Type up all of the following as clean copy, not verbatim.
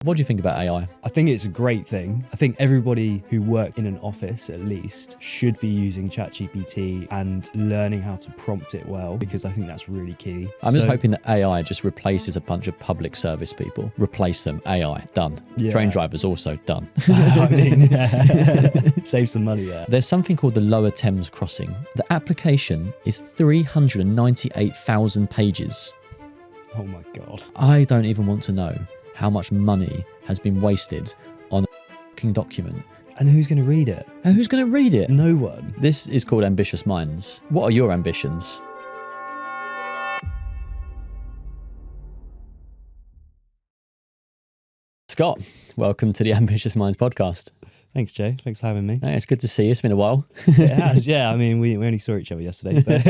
What do you think about AI? I think it's a great thing. I think everybody who works in an office, at least, should be using ChatGPT and learning how to prompt it well, because I think that's really key. I'm just hoping that AI just replaces a bunch of public service people. Replace them. AI, done. Yeah. Train drivers also done. I mean, yeah. Save some money there. There's something called the Lower Thames Crossing. The application is 398,000 pages. Oh my God. I don't even want to know how much money has been wasted on a fucking document. And who's going to read it? And who's going to read it? No one. This is called Ambitious Minds. What are your ambitions? Scott, welcome to the Ambitious Minds podcast. Thanks, Jay. Thanks for having me. Hey, it's good to see you. It's been a while. It has, yeah. I mean, we only saw each other yesterday. But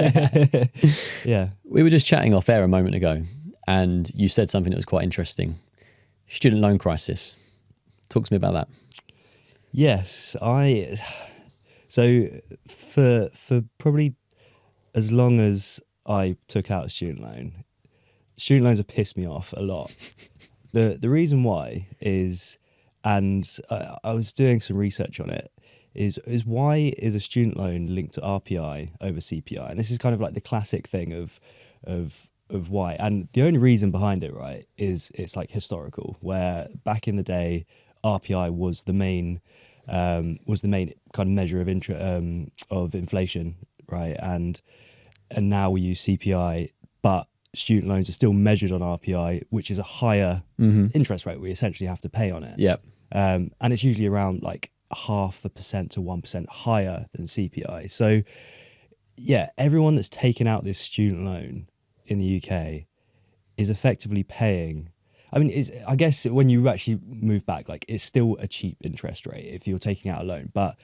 yeah. We were just chatting off air a moment ago, and you said something that was quite interesting. Student loan crisis. Talk to me about that. Yes, so for probably as long as I took out a student loans have pissed me off a lot. The reason why is, and I was doing some research on it, is why is a student loan linked to RPI over CPI? And this is kind of like the classic thing of why. And the only reason behind it, right, is it's like historical, where back in the day, RPI was the main kind of measure of inflation, right? And now we use CPI, but student loans are still measured on RPI, which is a higher interest rate we essentially have to pay on it. Yep. And it's usually around like 0.5% to 1% higher than CPI. So yeah, everyone that's taken out this student loan in the UK is effectively paying. I mean, I guess when you actually move back, like, it's still a cheap interest rate if you're taking out a loan. But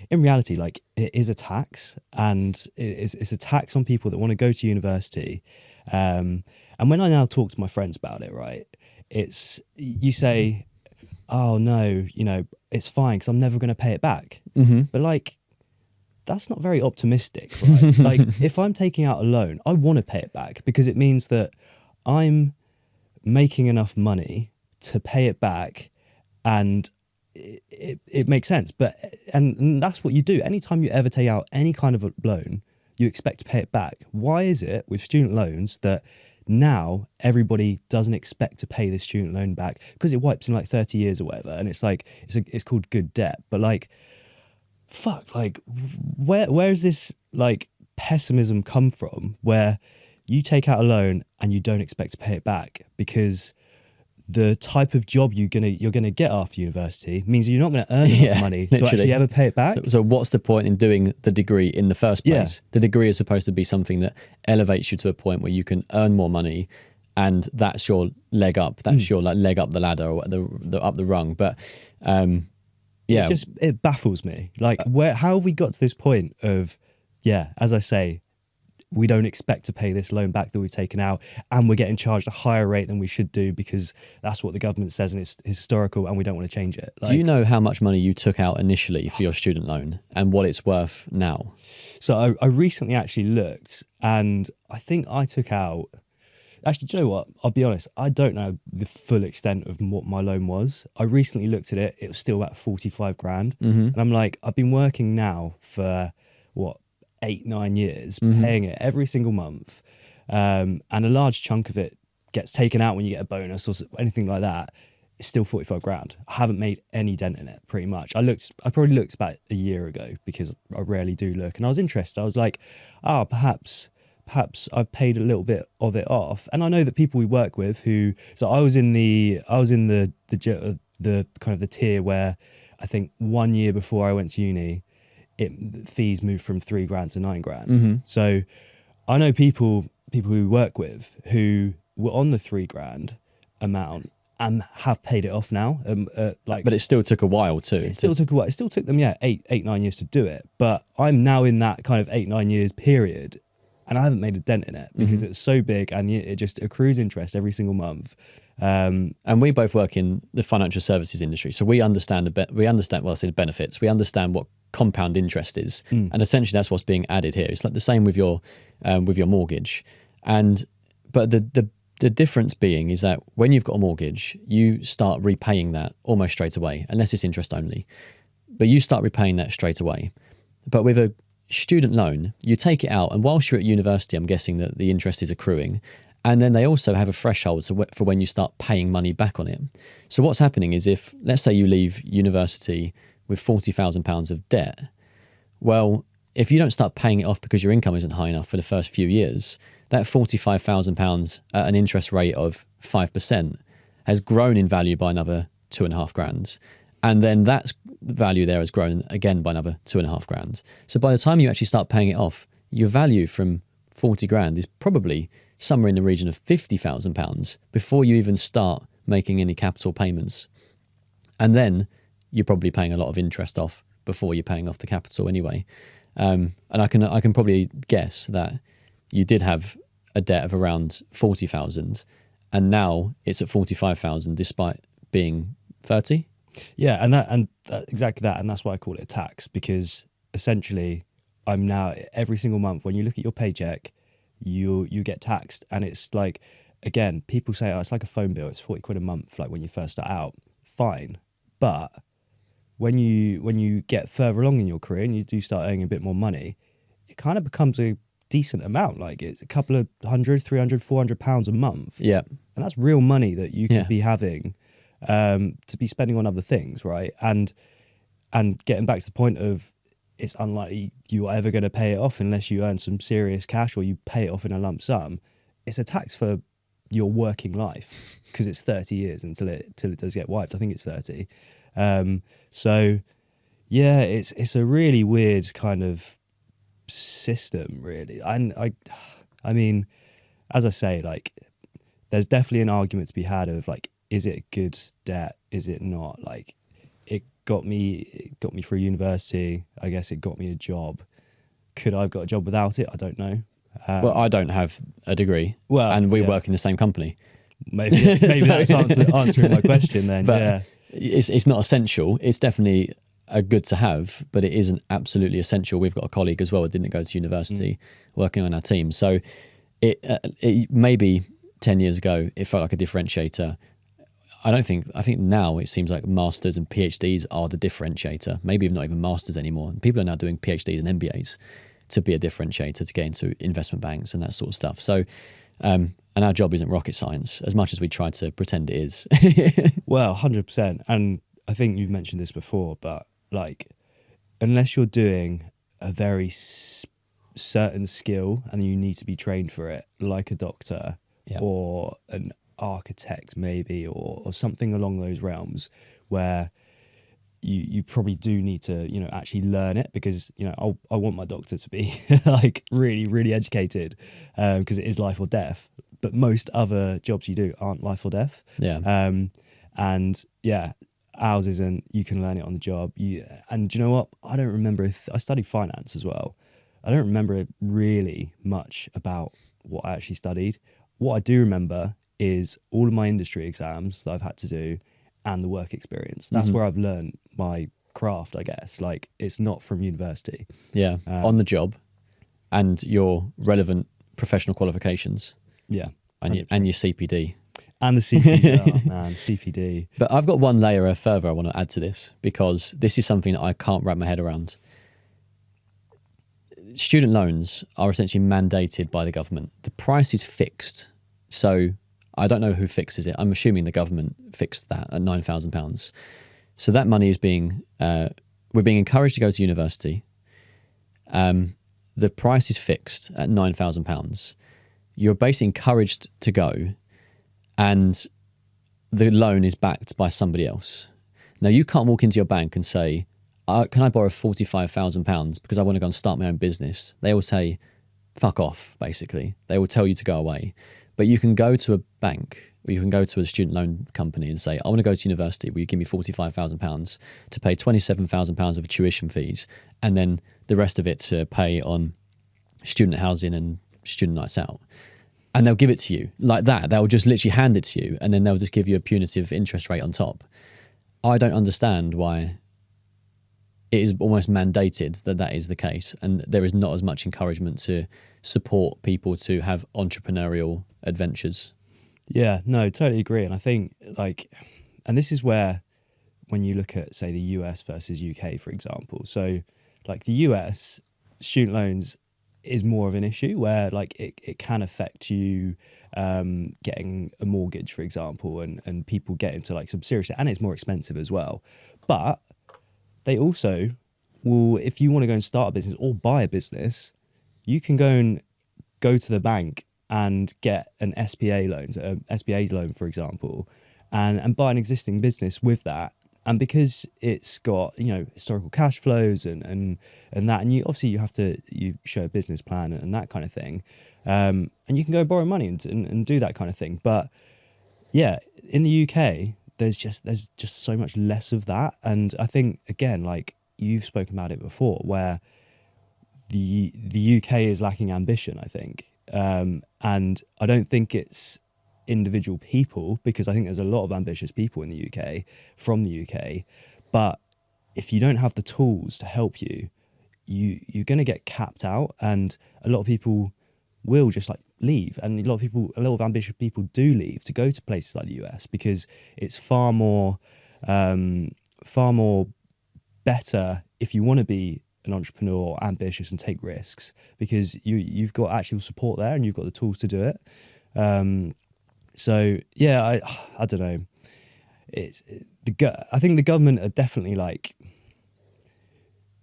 in reality, like, it is a tax, and it's a tax on people that want to go to university. And when I now talk to my friends about it, right, you say, oh no, it's fine because I'm never going to pay it back. Mm-hmm. But like, that's not very optimistic, right? Like, if I'm taking out a loan, I want to pay it back because it means that I'm making enough money to pay it back, and it makes sense. And that's what you do. Anytime you ever take out any kind of a loan, you expect to pay it back. Why is it with student loans that now everybody doesn't expect to pay this student loan back? Because it wipes in like 30 years or whatever, and it's like it's called good debt. But like, fuck, like, where's this like pessimism come from, where you take out a loan and you don't expect to pay it back because the type of job you're gonna get after university means you're not going to earn enough money to actually ever pay it back. So what's the point in doing the degree in the first place? Yeah. The degree is supposed to be something that elevates you to a point where you can earn more money, and that's your leg up. That's your like leg up the ladder, or up the rung. But yeah, it baffles me. Like, how have we got to this point of, as I say, we don't expect to pay this loan back that we've taken out, and we're getting charged a higher rate than we should do because that's what the government says and it's historical and we don't want to change it. Like, do you know how much money you took out initially for your student loan and what it's worth now? So I recently actually looked, and I think I took out, actually, do you know what? I'll be honest, I don't know the full extent of what my loan was. I recently looked at it. It was still about 45 grand. Mm-hmm. And I'm like, I've been working now for 8-9 years, paying it every single month, and a large chunk of it gets taken out when you get a bonus or anything like that. It's still 45 grand. I haven't made any dent in it, pretty much. I probably looked about a year ago because I rarely do look, and I was interested. I was like, perhaps I've paid a little bit of it off. And I know that people we work with so I was in the kind of the tier where I think 1 year before I went to uni, fees moved from 3 grand to 9 grand. Mm-hmm. So I know people who we work with who were on the 3 grand amount and have paid it off now. But it still took a while too. It still took a while. It still took them 8-9 years to do it. But I'm now in that kind of 8-9 years period, and I haven't made a dent in it because it's so big, and it just accrues interest every single month. And we both work in the financial services industry, so we understand the benefits. We understand what compound interest is, and essentially that's what's being added here. It's like the same with your mortgage, but the The difference being is that when you've got a mortgage, you start repaying that almost straight away, unless it's interest only. But you start repaying that straight away. But with a student loan, you take it out, and whilst you're at university, I'm guessing that the interest is accruing. And then they also have a threshold for when you start paying money back on it. So what's happening is if, let's say you leave university with £40,000 of debt, well, if you don't start paying it off because your income isn't high enough for the first few years, that £45,000 at an interest rate of 5% has grown in value by another 2.5 grand. And then that value there has grown again by another 2.5 grand. So by the time you actually start paying it off, your value from 40 grand is probably somewhere in the region of £50,000 before you even start making any capital payments. And then you're probably paying a lot of interest off before you're paying off the capital anyway. And I can probably guess that you did have a debt of around 40,000 and now it's at 45,000 despite being 30. Yeah, and exactly that, and that's why I call it a tax, because essentially I'm now every single month when you look at your paycheck, you get taxed, and it's like, again, people say, oh, it's like a phone bill, it's 40 quid a month, like when you first start out, fine, but when you get further along in your career and you do start earning a bit more money, it kind of becomes a decent amount, like it's a couple of £100, £300, £400 a month. Yeah, and that's real money that you could be having to be spending on other things, right? And getting back to the point of, it's unlikely you're ever going to pay it off unless you earn some serious cash or you pay it off in a lump sum. It's a tax for your working life because it's 30 years until it does get wiped. I think it's 30. So yeah, it's a really weird kind of system, really. And I mean, as I say, like, there's definitely an argument to be had of like, is it a good debt? Is it not? Like, it got me through university. I guess it got me a job. Could I have got a job without it? I don't know. Well, I don't have a degree, and we work in the same company. Maybe that's answering my question then. But yeah, it's not essential. It's definitely a good to have, but it isn't absolutely essential. We've got a colleague as well that didn't go to university working on our team. So it maybe 10 years ago, it felt like a differentiator. I think now it seems like masters and PhDs are the differentiator. Maybe not even masters anymore. People are now doing PhDs and MBAs to be a differentiator, to get into investment banks and that sort of stuff. So, and our job isn't rocket science as much as we try to pretend it is. Well, 100%. And I think you've mentioned this before, but like, unless you're doing a very certain skill and you need to be trained for it, like a doctor or an architect maybe, or something along those realms, where you probably do need to, you know, actually learn it, because, you know, I want my doctor to be like really, really educated, because it is life or death. But most other jobs you do aren't life or death. Yeah. And yeah, ours isn't. You can learn it on the job. And do you know what? I don't remember I studied finance as well. I don't remember really much about what I actually studied. What I do remember is all of my industry exams that I've had to do and the work experience. That's where I've learned my craft, I guess. Like, it's not from university. Yeah, on the job and your relevant professional qualifications. Yeah. And your CPD. And the CPD, oh man, CPD. But I've got one layer further I want to add to this, because this is something that I can't wrap my head around. Student loans are essentially mandated by the government. The price is fixed. So I don't know who fixes it. I'm assuming the government fixed that at £9,000. So that money is we're being encouraged to go to university. The price is fixed at £9,000. You're basically encouraged to go, and the loan is backed by somebody else. Now, you can't walk into your bank and say, can I borrow £45,000 because I want to go and start my own business? They will say, fuck off, basically. They will tell you to go away. But you can go to a bank, or you can go to a student loan company and say, I want to go to university. Will you give me £45,000 to pay £27,000 of tuition fees, and then the rest of it to pay on student housing and student nights out? And they'll give it to you like that. They'll just literally hand it to you, and then they'll just give you a punitive interest rate on top. I don't understand why it is almost mandated that is the case, and there is not as much encouragement to support people to have entrepreneurial adventures. Yeah, no, totally agree. And I think like, and this is where when you look at say the US versus UK, for example, so like the US student loans is more of an issue where like it can affect you getting a mortgage, for example, and people get into like some serious, and it's more expensive as well. But they also will, if you want to go and start a business or buy a business, you can go to the bank and get an SBA loan, SBA loan, for example, and buy an existing business with that. And because it's got, you know, historical cash flows and that, and you obviously you show a business plan and that kind of thing, and you can go borrow money and do that kind of thing. But yeah, in the UK, there's just so much less of that. And I think again, like you've spoken about it before, where the UK is lacking ambition, I think. And I don't think it's individual people, because I think there's a lot of ambitious people in the UK, from the UK. But if you don't have the tools to help you, you're going to get capped out. And a lot of people will just like leave. And a lot of ambitious people do leave to go to places like the US, because it's far more better if you want to be an entrepreneur or ambitious and take risks, because you've got actual support there and you've got the tools to do it. So yeah, I don't know. I think the government are definitely like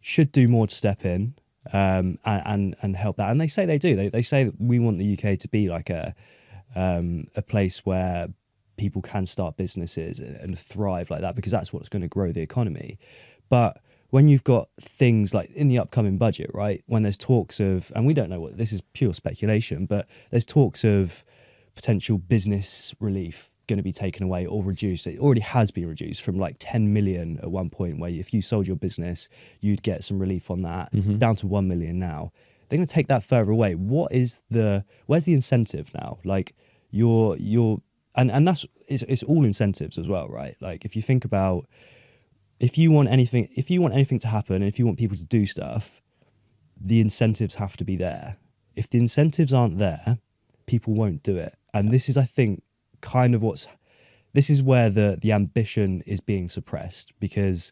should do more to step in and help that. And they say they do. They say that we want the UK to be like a place where people can start businesses and thrive like that, because that's what's going to grow the economy. But when you've got things like in the upcoming budget, right, when there's talks of, and we don't know what, this is pure speculation, but there's talks of potential business relief going to be taken away or reduced. It already has been reduced from like 10 million at one point, where if you sold your business, you'd get some relief on that, down to 1 million now. They're going to take that further away. Where's the incentive now? Like and that's, it's all incentives as well, right? Like if you think about, if you want anything to happen, and if you want people to do stuff, the incentives have to be there. If the incentives aren't there, people won't do it. And this is, I think, kind of this is where the ambition is being suppressed, because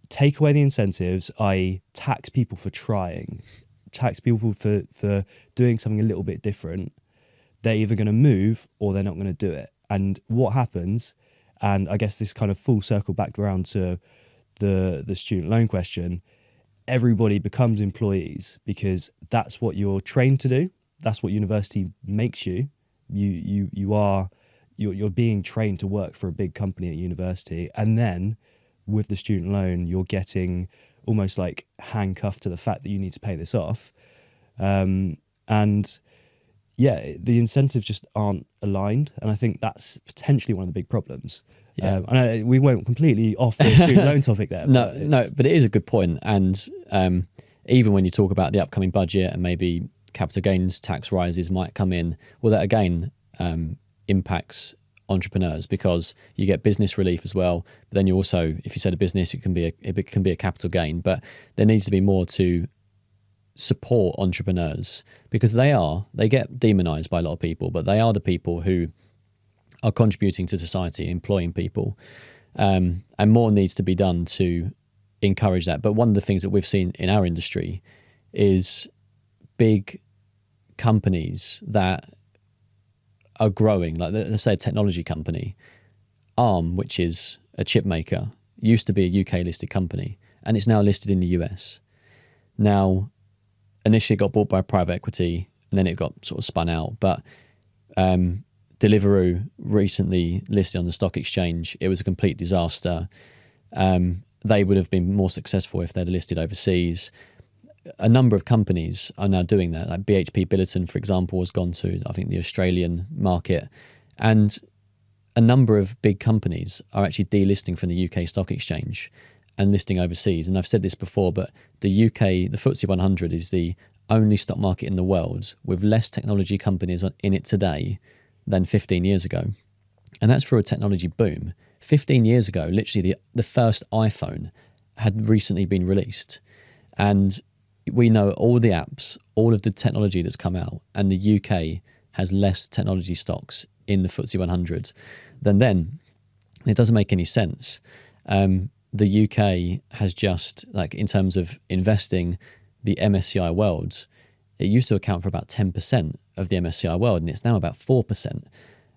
take away the incentives, i.e. tax people for trying, tax people for doing something a little bit different, they're either going to move or they're not going to do it. And what happens, and I guess this kind of full circle back around to the student loan question, everybody becomes employees, because that's what you're trained to do. That's what university makes you. You're being trained to work for a big company at university. And then with the student loan, you're getting almost like handcuffed to the fact that you need to pay this off. And yeah, the incentives just aren't aligned. And I think that's potentially one of the big problems. Yeah. We went completely off the student loan topic there. No, but it is a good point. And even when you talk about the upcoming budget and maybe capital gains tax rises might come in, well, that again impacts entrepreneurs, because you get business relief as well. But then you also, if you set a business, it can be a capital gain. But there needs to be more to support entrepreneurs, because they get demonized by a lot of people, but they are the people who are contributing to society, employing people, and more needs to be done to encourage that. But one of the things that we've seen in our industry is big companies that are growing, like let's say a technology company, Arm, which is a chip maker, used to be a UK listed company, and it's now listed in the US. Now, initially it got bought by private equity, and then it got sort of spun out. But Deliveroo recently listed on the stock exchange. It was a complete disaster. They would have been more successful if they'd listed overseas. A number of companies are now doing that. Like BHP Billiton, for example, has gone to, I think, the Australian market. And a number of big companies are actually delisting from the UK stock exchange and listing overseas. And I've said this before, but the UK, the FTSE 100 is the only stock market in the world with less technology companies in it today than 15 years ago. And that's through a technology boom. 15 years ago, literally the first iPhone had recently been released. And we know all the apps, all of the technology that's come out, and the UK has less technology stocks in the FTSE 100, then it doesn't make any sense. The UK has just, like, in terms of investing, the MSCI World, it used to account for about 10% of the MSCI World, and it's now about 4%.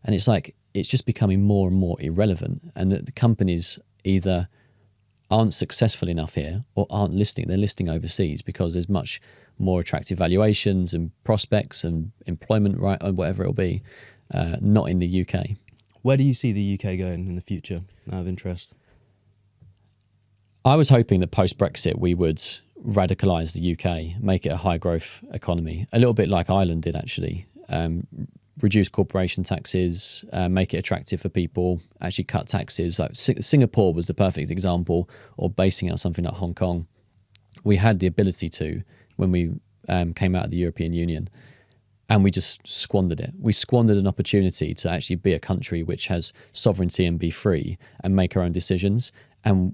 And it's like, it's just becoming more and more irrelevant, and that the companies either aren't successful enough here or aren't listing. They're listing overseas because there's much more attractive valuations and prospects and employment, right, or whatever it'll be, not in the UK. Where do you see the UK going in the future, out of interest? I was hoping that post-Brexit we would radicalise the UK, make it a high-growth economy, a little bit like Ireland did, actually. Reduce corporation taxes, make it attractive for people, actually cut taxes. Like Singapore was the perfect example, or basing it on something like Hong Kong. We had the ability to when we came out of the European Union, and we just squandered it. We squandered an opportunity to actually be a country which has sovereignty and be free and make our own decisions. And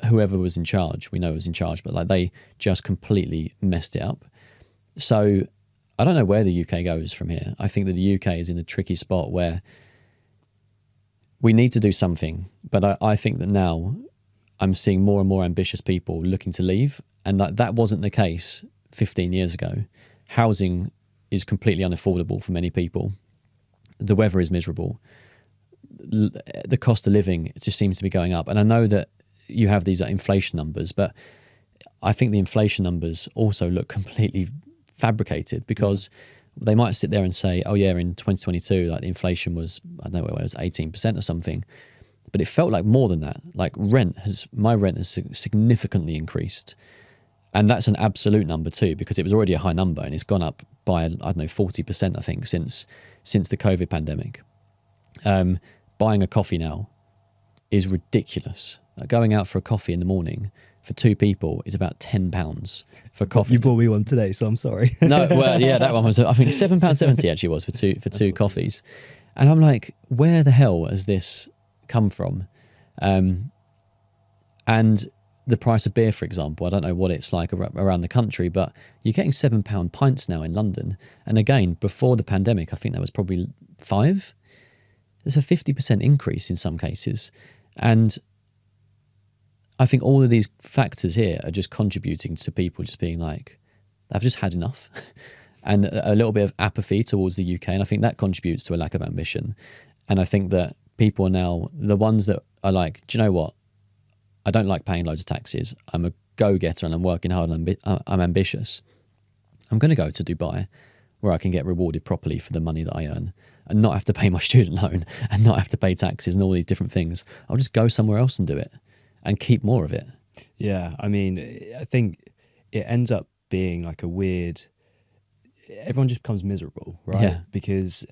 whoever was in charge, we know was in charge, but like they just completely messed it up. So I don't know where the UK goes from here. I think that the UK is in a tricky spot where we need to do something, but I think that now I'm seeing more and more ambitious people looking to leave, and that wasn't the case 15 years ago. Housing is completely unaffordable for many people. The weather is miserable. The cost of living, it just seems to be going up. And I know that you have these inflation numbers, but I think the inflation numbers also look completely fabricated, because they might sit there and say, oh yeah, in 2022, like the inflation was, I don't know, it was 18% or something, but it felt like more than that. Like my rent has significantly increased. And that's an absolute number too, because it was already a high number and it's gone up by, I don't know, 40%, I think, since the COVID pandemic. Buying a coffee now is ridiculous. Like going out for a coffee in the morning for two people is about £10 for coffee. You bought me one today, so I'm sorry. No, well, yeah, that one was, I think £7.70 actually was for two coffees. And I'm like, where the hell has this come from? And the price of beer, for example, I don't know what it's like around the country, but you're getting £7 pints now in London. And again, before the pandemic, I think that was probably £5. There's a 50% increase in some cases. And I think all of these factors here are just contributing to people just being like, I've just had enough. And a little bit of apathy towards the UK. And I think that contributes to a lack of ambition. And I think that people are now, the ones that are like, do you know what? I don't like paying loads of taxes. I'm a go-getter and I'm working hard and I'm ambitious. I'm going to go to Dubai, where I can get rewarded properly for the money that I earn and not have to pay my student loan and not have to pay taxes and all these different things. I'll just go somewhere else and do it and keep more of it. Yeah, I mean, I think it ends up being like a weird, everyone just becomes miserable, right? Yeah. Because,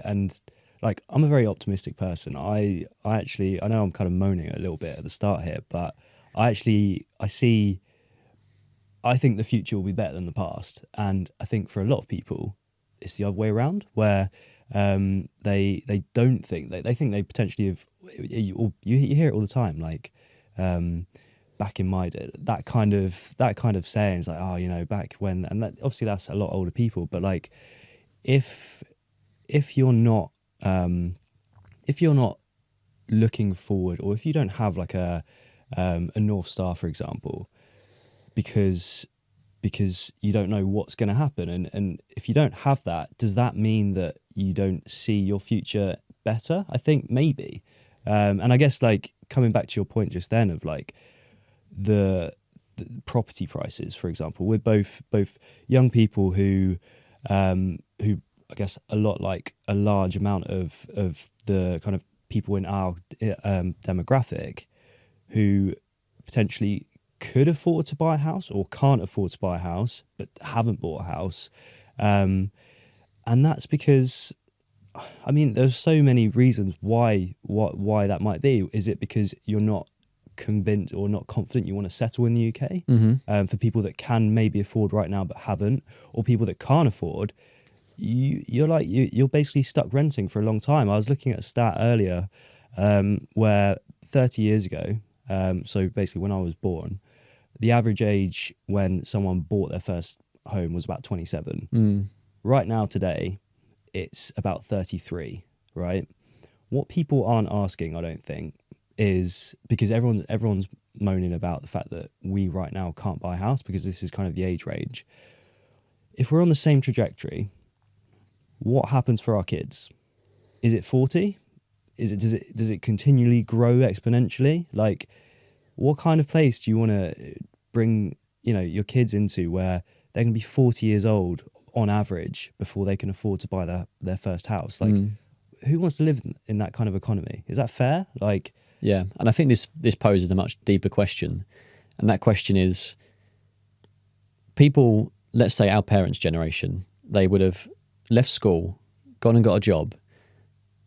and like, I'm a very optimistic person. I know I'm kind of moaning a little bit at the start here, but I think the future will be better than the past. And I think for a lot of people, it's the other way around, where they don't think, they think they potentially have, you hear it all the time, like, back in my day, that kind of saying is like, oh, you know, back when, and that, obviously that's a lot older people, but like, if you're not looking forward, or if you don't have like a North Star, for example, because you don't know what's going to happen, and if you don't have that, does that mean that you don't see your future better? I think maybe, and I guess, like, coming back to your point just then of like the property prices, for example, we're both young people who I guess a lot like a large amount of the kind of people in our demographic who potentially could afford to buy a house or can't afford to buy a house but haven't bought a house, and that's because, I mean, there's so many reasons why that might be. Is it because you're not convinced or not confident you want to settle in the UK? Mm-hmm. For people that can maybe afford right now but haven't, or people that can't afford, you're basically stuck renting for a long time. I was looking at a stat earlier where 30 years ago, so basically when I was born, the average age when someone bought their first home was about 27. Right now, today, it's about 33, right? What people aren't asking, I don't think, is because everyone's moaning about the fact that we right now can't buy a house because this is kind of the age range. If we're on the same trajectory, what happens for our kids? Is it 40? Does it continually grow exponentially? Like, what kind of place do you want to bring, your kids into where they're going to be 40 years old on average before they can afford to buy their first house? Like, who wants to live in that kind of economy? Is that fair? Like, yeah. And I think this poses a much deeper question. And that question is, people, let's say our parents' generation, they would have left school, gone and got a job,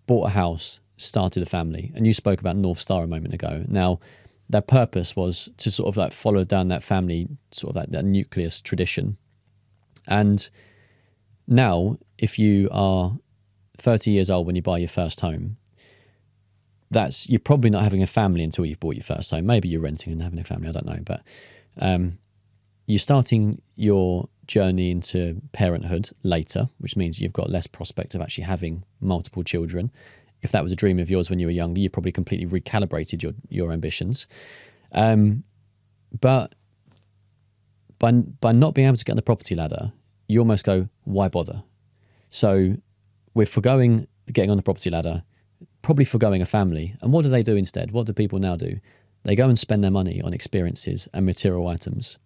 bought a house, started a family. And you spoke about North Star a moment ago. Now, their purpose was to sort of like follow down that family, sort of that nucleus tradition. And now, if you are 30 years old when you buy your first home, you're probably not having a family until you've bought your first home. Maybe you're renting and having a family, I don't know. But you're starting your journey into parenthood later, which means you've got less prospect of actually having multiple children. If that was a dream of yours when you were younger, you've probably completely recalibrated your ambitions. But by not being able to get on the property ladder, you almost go, why bother? So we're forgoing getting on the property ladder, probably forgoing a family. And what do they do instead? What do people now do? They go and spend their money on experiences and material items.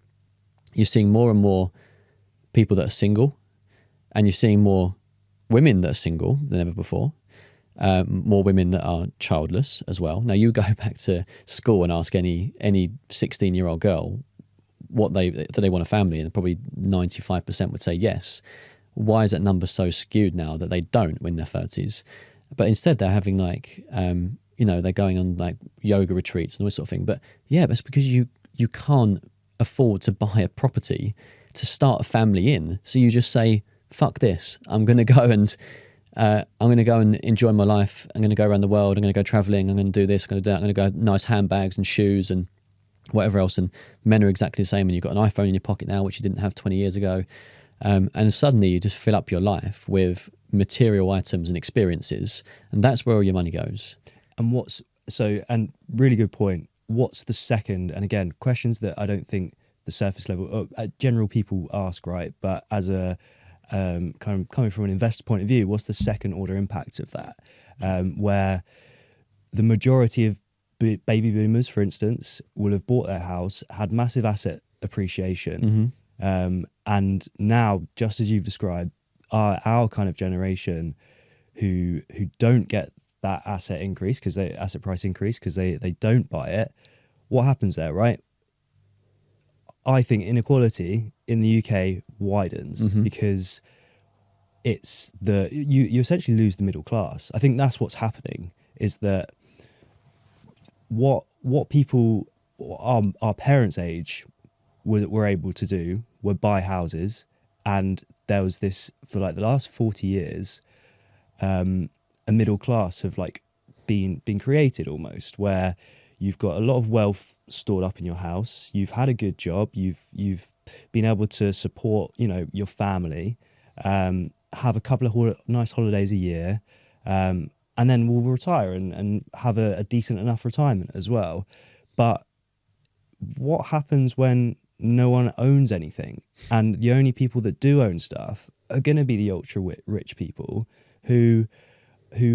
You're seeing more and more people that are single, and you're seeing more women that are single than ever before. More women that are childless as well. Now, you go back to school and ask any 16-year-old girl do they want a family, and probably 95% would say yes. Why is that number so skewed now that they don't in their 30s? But instead they're having like, they're going on like yoga retreats and all this sort of thing. But yeah, that's because you can't afford to buy a property to start a family in. So you just say, fuck this. I'm going to go and enjoy my life. I'm going to go around the world. I'm going to go traveling. I'm going to do this. I'm going to do that. I'm going to go nice handbags and shoes and whatever else. And men are exactly the same. And you've got an iPhone in your pocket now, which you didn't have 20 years ago. And suddenly you just fill up your life with material items and experiences. And that's where all your money goes. And really good point. What's the second? And again, questions that I don't think the surface level, general people ask, right? But as a kind of coming from an investor point of view, what's the second order impact of that? Where the majority of baby boomers, for instance, will have bought their house, had massive asset appreciation, and now, just as you've described, our kind of generation who don't get that asset price increase because they don't buy it. What happens there, right? I think inequality in the UK widens because it's you essentially lose the middle class. I think that's what's happening, is that what people our parents' age were able to do were buy houses, and there was this, for like the last 40 years, a middle class have like been created almost, where you've got a lot of wealth stored up in your house, you've had a good job, you've been able to support your family, have a couple of nice holidays a year, and then we'll retire and have a decent enough retirement as well. But what happens when no one owns anything, and the only people that do own stuff are going to be the ultra rich people who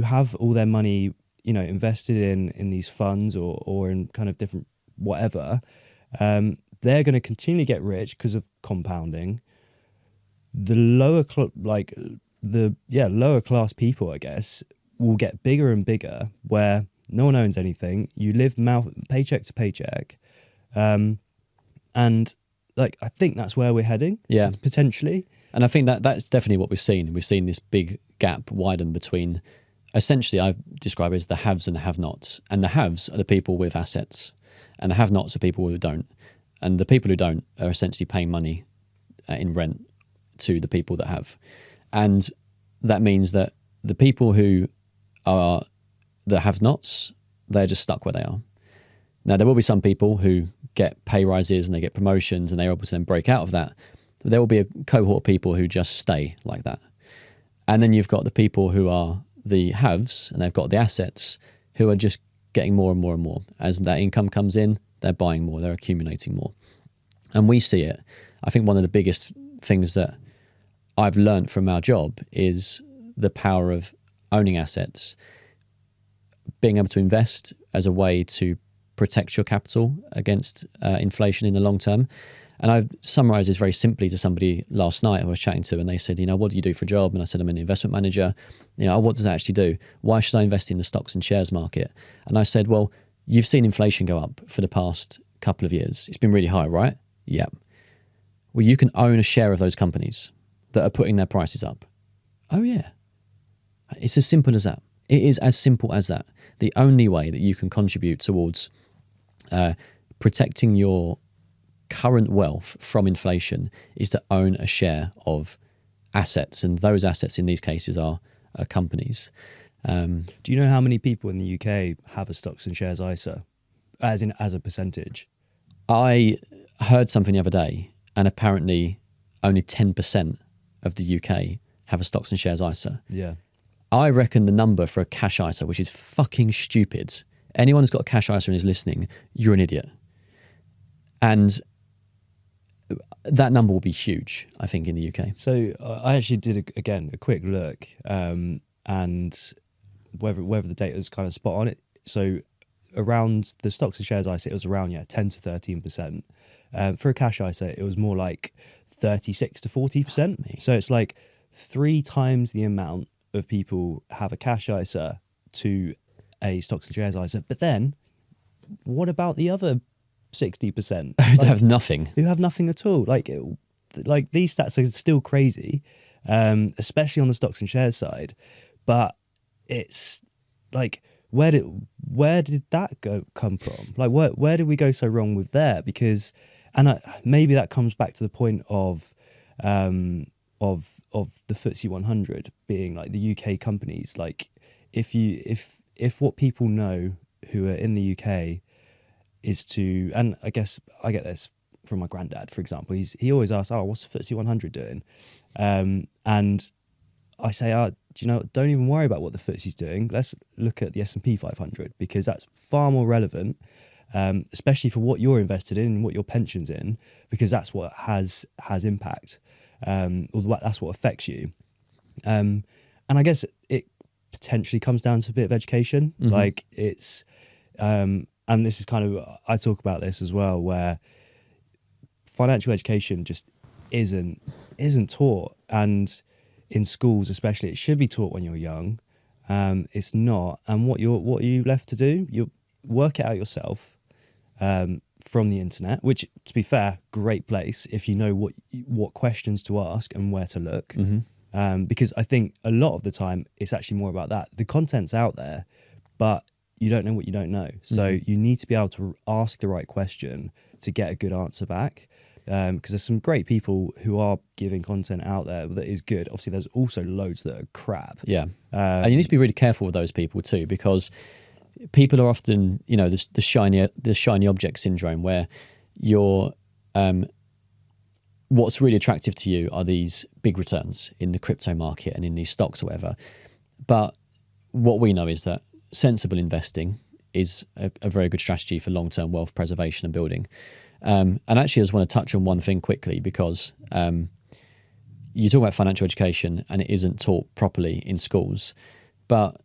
have all their money invested in these funds or in kind of different whatever. They're going to continually get rich because of compounding. The lower lower class people, I guess, will get bigger and bigger, where no one owns anything. You live paycheck to paycheck. And like, I think that's where we're heading. Yeah, potentially. And I think that's definitely what we've seen. We've seen this big gap widen between, essentially, I describe it as the haves and the have-nots. And the haves are the people with assets, and the have-nots are people who don't. And the people who don't are essentially paying money in rent to the people that have. And that means that the people who are the have-nots, they're just stuck where they are. Now, there will be some people who get pay rises and they get promotions and they're able to then break out of that. But there will be a cohort of people who just stay like that. And then you've got the people who are the haves and they've got the assets who are just getting more and more and more. As that income comes in, they're buying more, they're accumulating more. And we see it. I think one of the biggest things that I've learned from our job is the power of owning assets, being able to invest as a way to protect your capital against inflation in the long term. And I summarised this very simply to somebody last night I was chatting to, and they said, what do you do for a job? And I said, I'm an investment manager. What does that actually do? Why should I invest in the stocks and shares market? And I said, well, you've seen inflation go up for the past couple of years. It's been really high, right? Yeah. Well, you can own a share of those companies that are putting their prices up. Oh, yeah. It's as simple as that. It is as simple as that. The only way that you can contribute towards protecting your current wealth from inflation is to own a share of assets, and those assets in these cases are companies. Do you know how many people in the UK have a stocks and shares ISA, as a percentage? I heard something the other day, and apparently only 10% of the UK have a stocks and shares ISA. Yeah. I reckon the number for a cash ISA, which is fucking stupid. Anyone who's got a cash ISA and is listening, you're an idiot. And that number will be huge, I think, in the UK. So I actually did a quick look, and whether the data is kind of spot on it. So around the stocks and shares ISA, it was around 10 to 13%. For a cash ISA, it was more like 36 to 40%. So it's like 3 times the amount of people have a cash ISA to a stocks and shares ISA. But then, what about the other 60%? Who have nothing. Who have nothing at all. Like these stats are still crazy, especially on the stocks and shares side. But it's like, where did that come from? Like, where did we go so wrong with there? Because, maybe that comes back to the point of the FTSE 100 being like the UK companies. Like, if what people know who are in the UK is to, and I guess I get this from my granddad, for example. He always asks, what's the FTSE 100 doing? And I say, do you know, don't even worry about what the FTSE's doing. Let's look at the S&P 500, because that's far more relevant, especially for what you're invested in and what your pension's in, because that's what has impact, or that's what affects you. And I guess it potentially comes down to a bit of education. Mm-hmm. Like it's, and this is kind of, I talk about this as well, where financial education just isn't taught, and in schools especially, it should be taught when you're young. It's not, and what are you left to do? You work it out yourself from the internet, which, to be fair, great place if you know what questions to ask and where to look. Mm-hmm. Because I think a lot of the time it's actually more about that. The content's out there, but you don't know what you don't know. So you need to be able to ask the right question to get a good answer back. Because there's some great people who are giving content out there that is good. Obviously, there's also loads that are crap. Yeah. And you need to be really careful with those people too, because people are often, the shiny object syndrome, where you're, what's really attractive to you are these big returns in the crypto market and in these stocks or whatever. But what we know is that sensible investing is a very good strategy for long-term wealth preservation and building. And actually, I just want to touch on one thing quickly, because you talk about financial education and it isn't taught properly in schools. But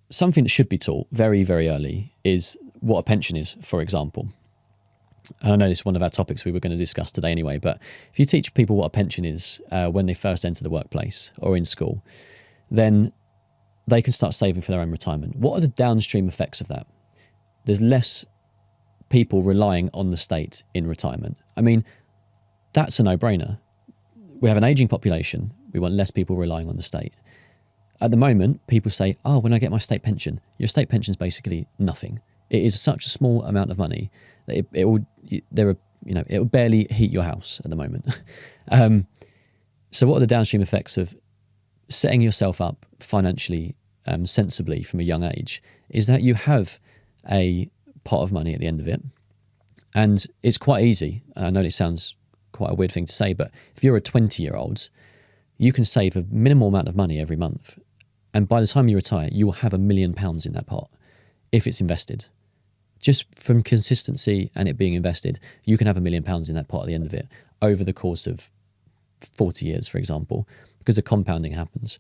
something that should be taught very, very early is what a pension is, for example. And I know this is one of our topics we were going to discuss today anyway, but if you teach people what a pension is when they first enter the workplace or in school, then they can start saving for their own retirement. What are the downstream effects of that? There's less people relying on the state in retirement. I mean, that's a no-brainer. We have an aging population. We want less people relying on the state. At the moment, people say, when I get my state pension, your state pension is basically nothing. It is such a small amount of money that it will barely heat your house at the moment. So what are the downstream effects of setting yourself up financially sensibly from a young age? Is that you have a pot of money at the end of it, and it's quite easy. I know it sounds quite a weird thing to say, but if you're a 20-year-old, you can save a minimal amount of money every month, And by the time you retire, you will have £1 million in that pot if it's invested. Just from consistency and it being invested, you can have £1 million in that pot at the end of it over the course of 40 years, for example, because the compounding happens.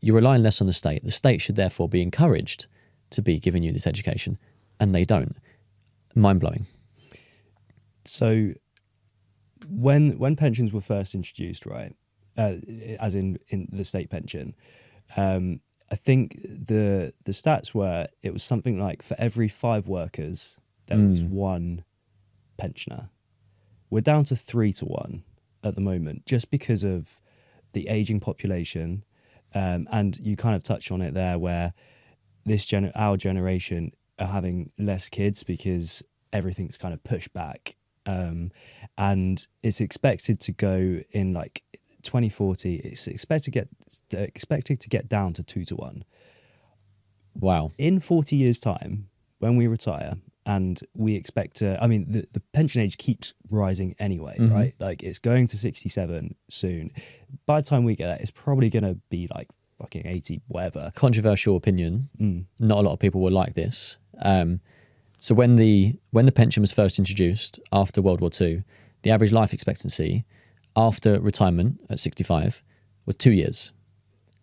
You're relying less on the state. The state should therefore be encouraged to be giving you this education, and they don't. Mind-blowing. So when pensions were first introduced, right, as in the state pension, I think the stats were it was something like for every 5 workers, there was 1 pensioner. We're down to 3 to 1 at the moment, just because of the aging population. And you kind of touched on it there, where our generation are having less kids because everything's kind of pushed back. And it's expected to go in like 2040. It's expected to get down to 2 to 1. Wow. In 40 years' time, when we retire, and we expect to, I mean, the pension age keeps rising anyway, right? Like it's going to 67 soon. By the time we get that, it's probably going to be like fucking 80, whatever. Controversial opinion. Not a lot of people will like this. So when the pension was first introduced after World War II, the average life expectancy after retirement at 65 was 2 years.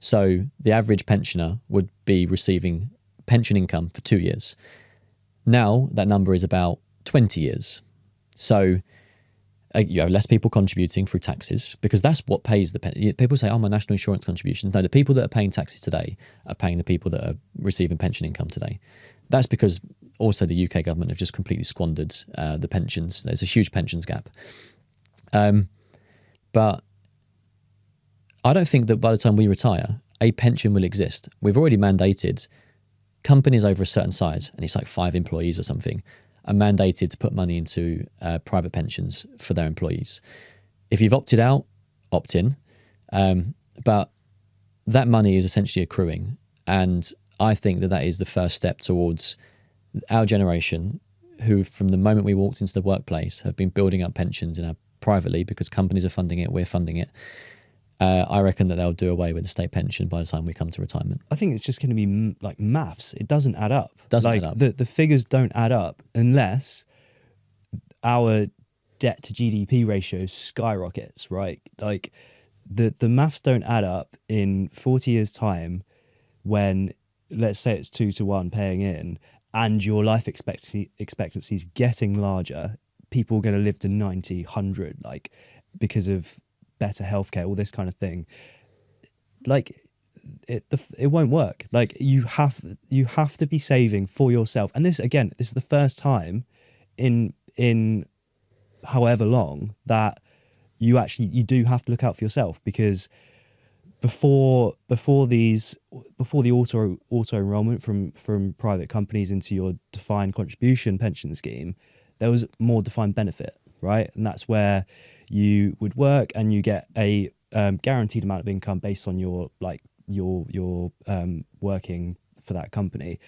So the average pensioner would be receiving pension income for 2 years. Now that number is about 20 years. So you have less people contributing through taxes, because that's what pays the pension. People say, oh, my national insurance contributions. No, the people that are paying taxes today are paying the people that are receiving pension income today. That's because also the UK government have just completely squandered the pensions. There's a huge pensions gap. But I don't think that by the time we retire, a pension will exist. We've already mandated companies over a certain size, and it's like 5 employees or something, are mandated to put money into private pensions for their employees. If you've opted out, opt in. But that money is essentially accruing. And I think that is the first step towards our generation, who from the moment we walked into the workplace have been building up pensions privately, because companies are funding it, we're funding it. I reckon that they'll do away with the state pension by the time we come to retirement. I think it's just going to be like maths. It doesn't add up. Add up. The figures don't add up unless our debt to GDP ratio skyrockets, right? Like the maths don't add up in 40 years' time when, let's say it's 2 to 1 paying in, and your life expectancy is getting larger. People are going to live to 90, 100, like because of better healthcare, all this kind of thing. Like it won't work. Like you have to be saving for yourself. And this is the first time in however long that you do have to look out for yourself, because before the auto enrollment from private companies into your defined contribution pension scheme, there was more defined benefit, right? And that's where you would work and you get a guaranteed amount of income based on your working for that company.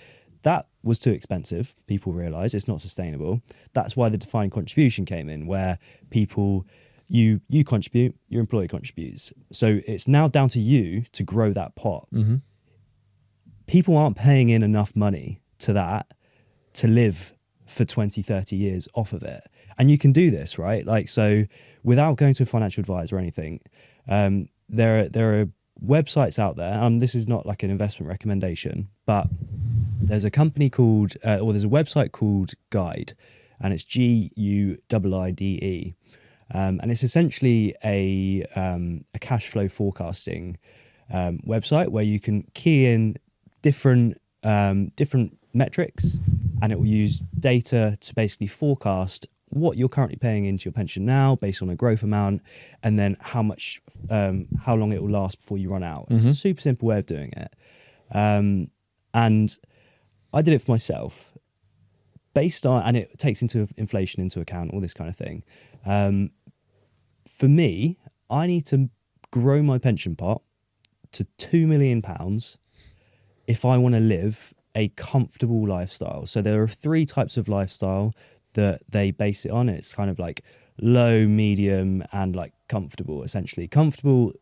That was too expensive. People realized it's not sustainable. That's why the defined contribution came in, where people, you contribute, your employer contributes. So it's now down to you to grow that pot. Mm-hmm. People aren't paying in enough money to that to live for 20, 30 years off of it. And you can do this, right? Like, so without going to a financial advisor or anything, there are websites out there. This is not like an investment recommendation, but there's a company called, or there's a website called Guide, and it's GUIIDE. And it's essentially a cash flow forecasting website where you can key in different metrics, and it will use data to basically forecast what you're currently paying into your pension now based on a growth amount, and then how long it will last before you run out. Mm-hmm. It's a super simple way of doing it. And I did it for myself based on, and it takes inflation into account, all this kind of thing. For me, I need to grow my pension pot to £2 million if I want to live a comfortable lifestyle. So there are 3 types of lifestyle that they base it on. It's kind of like low, medium, and like comfortable, essentially. Comfortable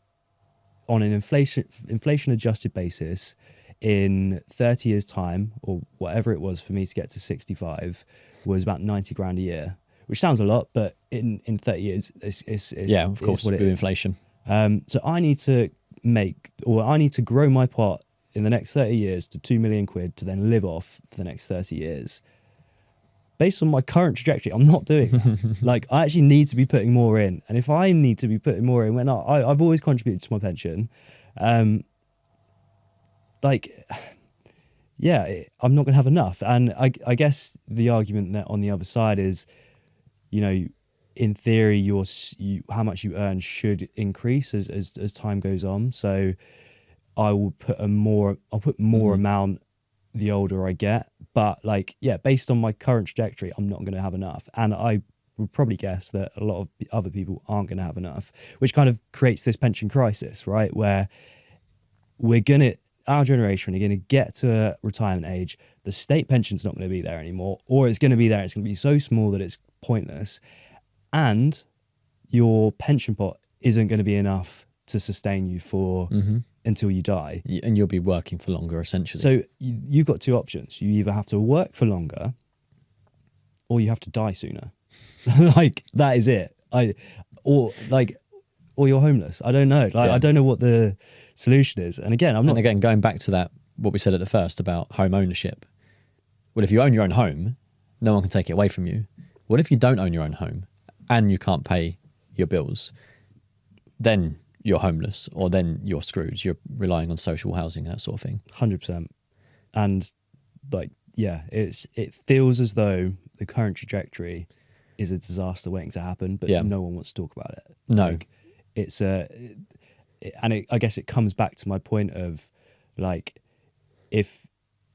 on an inflation adjusted basis in 30 years time, or whatever it was for me to get to 65, was about 90 grand a year, which sounds a lot, but in 30 years, it's yeah, of course, what it with is. inflation. So I need to grow my pot in the next 30 years to 2 million quid to then live off for the next 30 years. Based on my current trajectory, I'm not doing that. Like, I actually need to be putting more in. And if I need to be putting more in, when I've always contributed to my pension, I'm not going to have enough. And I guess the argument that on the other side is, you know, in theory, how much you earn should increase as time goes on. So I'll put more amount the older I get. But like, yeah, based on my current trajectory, I'm not going to have enough. And I would probably guess that a lot of other people aren't going to have enough, which kind of creates this pension crisis, right? Where our generation are going to get to retirement age, the state pension's not going to be there anymore, or it's going to be there, it's going to be so small that it's pointless, and your pension pot isn't going to be enough to sustain you for until you die. And you'll be working for longer, essentially. So you've got two options. You either have to work for longer, or you have to die sooner. Like, that is it. Or you're homeless. I don't know. I don't know what the solution is. And again, I'm not. And again, going back to that, what we said at the first about home ownership. Well, if you own your own home, no one can take it away from you. What if you don't own your own home and you can't pay your bills? Then you're homeless, or then you're screwed. You're relying on social housing, that sort of thing. 100%. And like, yeah, it feels as though the current trajectory is a disaster waiting to happen, but no one wants to talk about it. No. Like, I guess it comes back to my point of, like, if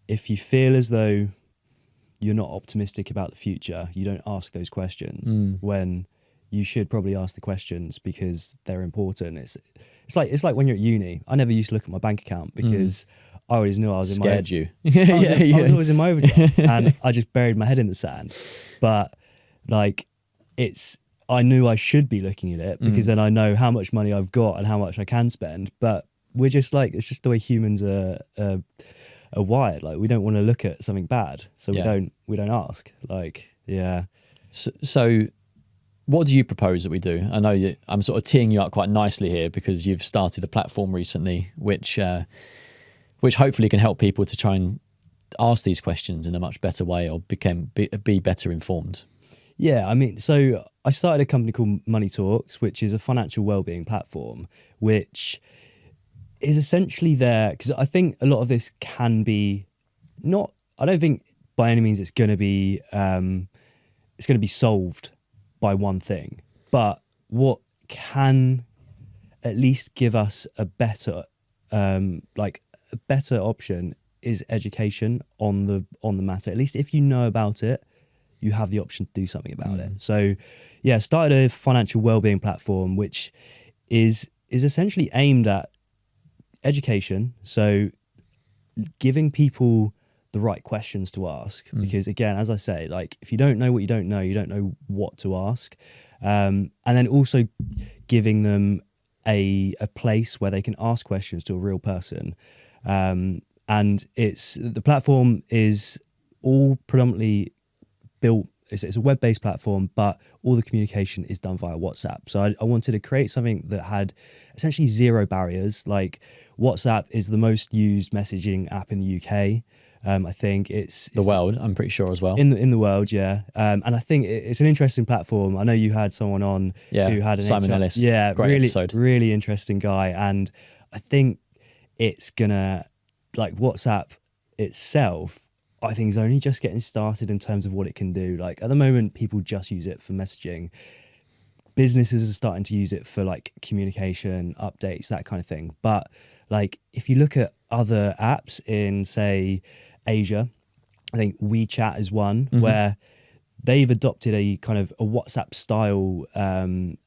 you feel as though you're not optimistic about the future, you don't ask those questions when you should probably ask the questions because they're important. It's like when you're at uni. I never used to look at my bank account because I always knew I was in Scared you. I was always in my overdraft and I just buried my head in the sand. But like, I knew I should be looking at it because then I know how much money I've got and how much I can spend. But we're just like, it's just the way humans are wired. Like, we don't want to look at something bad, so we don't ask. Like, yeah. So what do you propose that we do? I know I'm sort of teeing you up quite nicely here because you've started a platform recently, which hopefully can help people to try and ask these questions in a much better way, or be better informed. Yeah, I mean, so I started a company called Money Talks, which is a financial wellbeing platform, which is essentially there because I think a lot of this can be not. I don't think by any means it's going to be solved by one thing, but what can at least give us a better option is education on the matter. At least if you know about it, you have the option to do something about it. So yeah, started a financial wellbeing platform, which is essentially aimed at education. So giving people the right questions to ask, because again, as I say, like, if you don't know what you don't know what to ask. And then also giving them a place where they can ask questions to a real person. And the platform is all predominantly built, it's a web-based platform, but all the communication is done via WhatsApp. So I wanted to create something that had essentially zero barriers. Like, WhatsApp is the most used messaging app in the UK. I think it's the world, I'm pretty sure, as well. In the world, yeah. And I think it's an interesting platform. I know you had someone on who had Simon Ellis. Yeah, great episode. Really interesting guy. And I think it's gonna, like, WhatsApp itself, I think is only just getting started in terms of what it can do. Like, at the moment, people just use it for messaging. Businesses are starting to use it for, like, communication, updates, that kind of thing. But like, if you look at other apps in, say, Asia, I think WeChat is one where they've adopted a kind of a WhatsApp style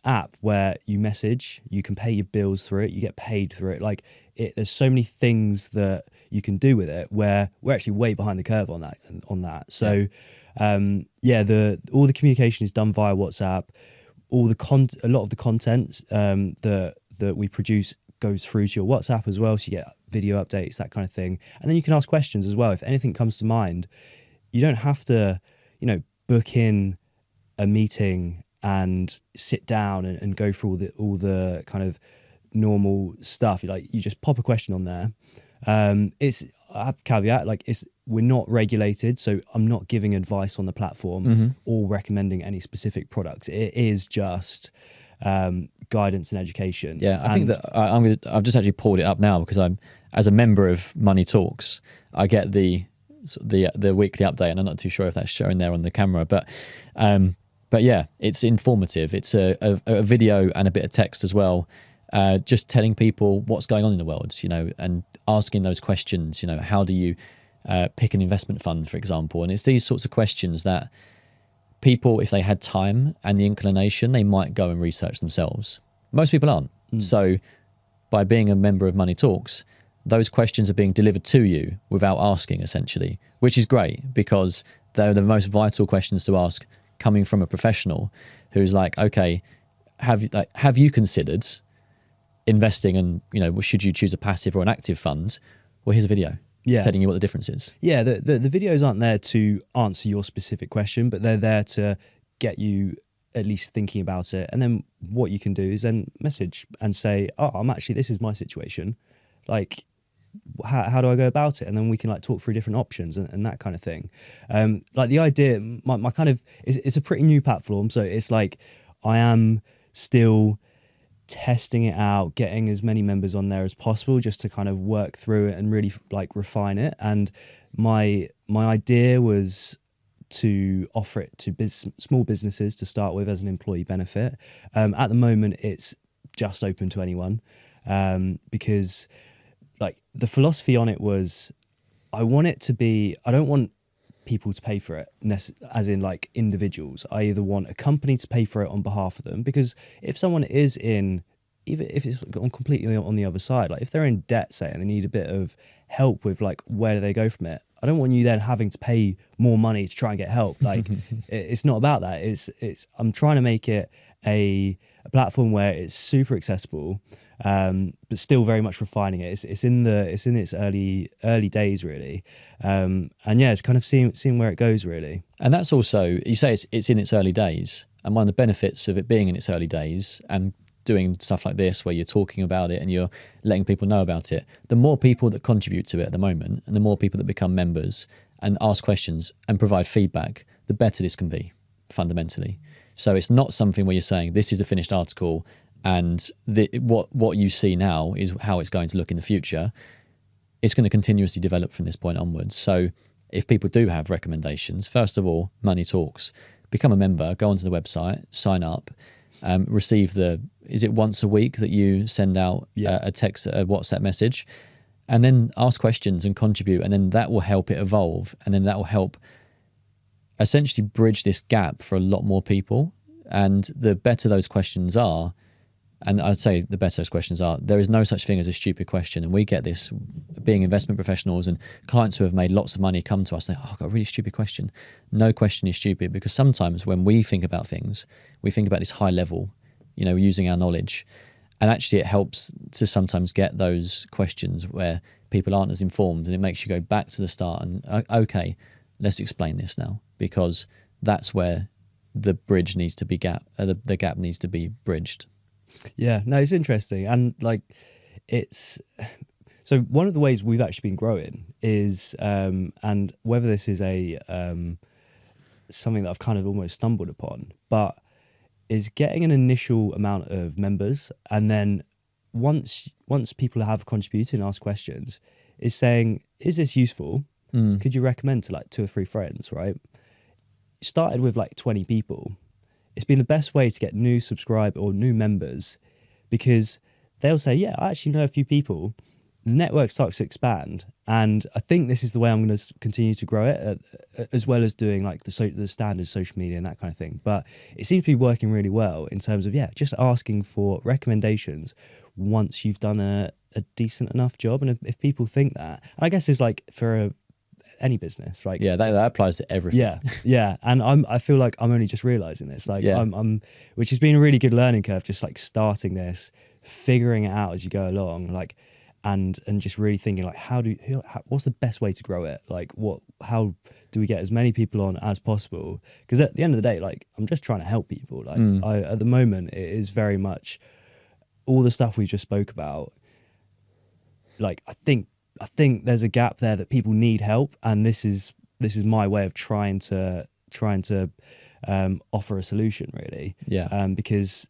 app where you message, you can pay your bills through it, you get paid through it. Like, there's so many things that you can do with it where we're actually way behind the curve on that. So all the communication is done via WhatsApp. A lot of the content that we produce goes through to your WhatsApp as well, so you get video updates, that kind of thing. And then you can ask questions as well if anything comes to mind. You don't have to, book in a meeting and sit down and go through all the kind of normal stuff. Like, you just pop a question on there. I have to caveat, we're not regulated, so I'm not giving advice on the platform or recommending any specific products. It is just guidance and education. Yeah, I think that I've just actually pulled it up now because I'm, as a member of Money Talks, I get the weekly update, and I'm not too sure if that's showing there on the camera, but yeah, it's informative. It's a video and a bit of text as well, just telling people what's going on in the world, and asking those questions. How do you pick an investment fund, for example? And it's these sorts of questions that people, if they had time and the inclination, they might go and research themselves. Most people aren't. So by being a member of Money Talks, those questions are being delivered to you without asking, essentially, which is great because they're the most vital questions to ask coming from a professional who's like, okay, have you considered investing, and should you choose a passive or an active fund? Well, here's a video telling you what the difference is. Yeah, the videos aren't there to answer your specific question, but they're there to get you at least thinking about it. And then what you can do is then message and say, this is my situation. Like, how do I go about it? And then we can talk through different options and that kind of thing. The idea, my kind of, it's a pretty new platform. So it's like, I am still testing it out, getting as many members on there as possible, just to kind of work through it and really refine it. And my idea was to offer it to small businesses to start with as an employee benefit. At the moment, it's just open to anyone, because the philosophy on it was, I don't want people to pay for it as in individuals. I either want a company to pay for it on behalf of them, because if someone is even if it's completely on the other side, if they're in debt, say, and they need a bit of help with where do they go from it, I don't want you then having to pay more money to try and get help. It's not about that. I'm trying to make it a platform where it's super accessible, but still very much refining it. It's in its early days, really, and yeah, it's kind of seeing where it goes, really. And that's also, you say it's in its early days, and one of the benefits of it being in its early days and doing stuff like this where you're talking about it and you're letting people know about it, the more people that contribute to it at the moment and the more people that become members and ask questions and provide feedback, the better this can be, fundamentally. So it's not something where you're saying this is a finished article and what you see now is how it's going to look in the future. It's going to continuously develop from this point onwards. So if people do have recommendations, first of all, Money Talks, become a member, go onto the website, sign up, receive is it once a week that you send out a WhatsApp message, and then ask questions and contribute, and then that will help it evolve, and then that will help essentially bridge this gap for a lot more people. And the better those questions are, and I'd say the better those questions are, there is no such thing as a stupid question. And we get this being investment professionals and clients who have made lots of money come to us and say, I've got a really stupid question. No question is stupid, because sometimes when we think about things, we think about this high level, using our knowledge. And actually it helps to sometimes get those questions where people aren't as informed, and it makes you go back to the start and, okay, let's explain this now, because that's where the bridge needs to be the gap needs to be bridged. Yeah, no, it's interesting. And so one of the ways we've actually been growing is, and whether this is something that I've kind of almost stumbled upon, but is getting an initial amount of members, and then once people have contributed and asked questions, is saying, is this useful? Could you recommend to 2 or 3 friends, right? Started with 20 people. It's been the best way to get new members, because they'll say, yeah, I actually know a few people. The network starts to expand, and I think this is the way I'm going to continue to grow it, as well as doing the standard social media and that kind of thing. But it seems to be working really well in terms of just asking for recommendations once you've done a decent enough job. And if people think that, and I guess it's for any business, that applies to everything. Yeah. And I feel like I'm only just realizing this, which has been a really good learning curve, just starting this, figuring it out as you go along, like, and just really thinking like, what's the best way to grow it? Like, how do we get as many people on as possible? Because at the end of the day, like, I'm just trying to help people. Like, at the moment, it is very much all the stuff we just spoke about. Like, I think there's a gap there that people need help, and this is my way of trying to offer a solution, really. Yeah. Because,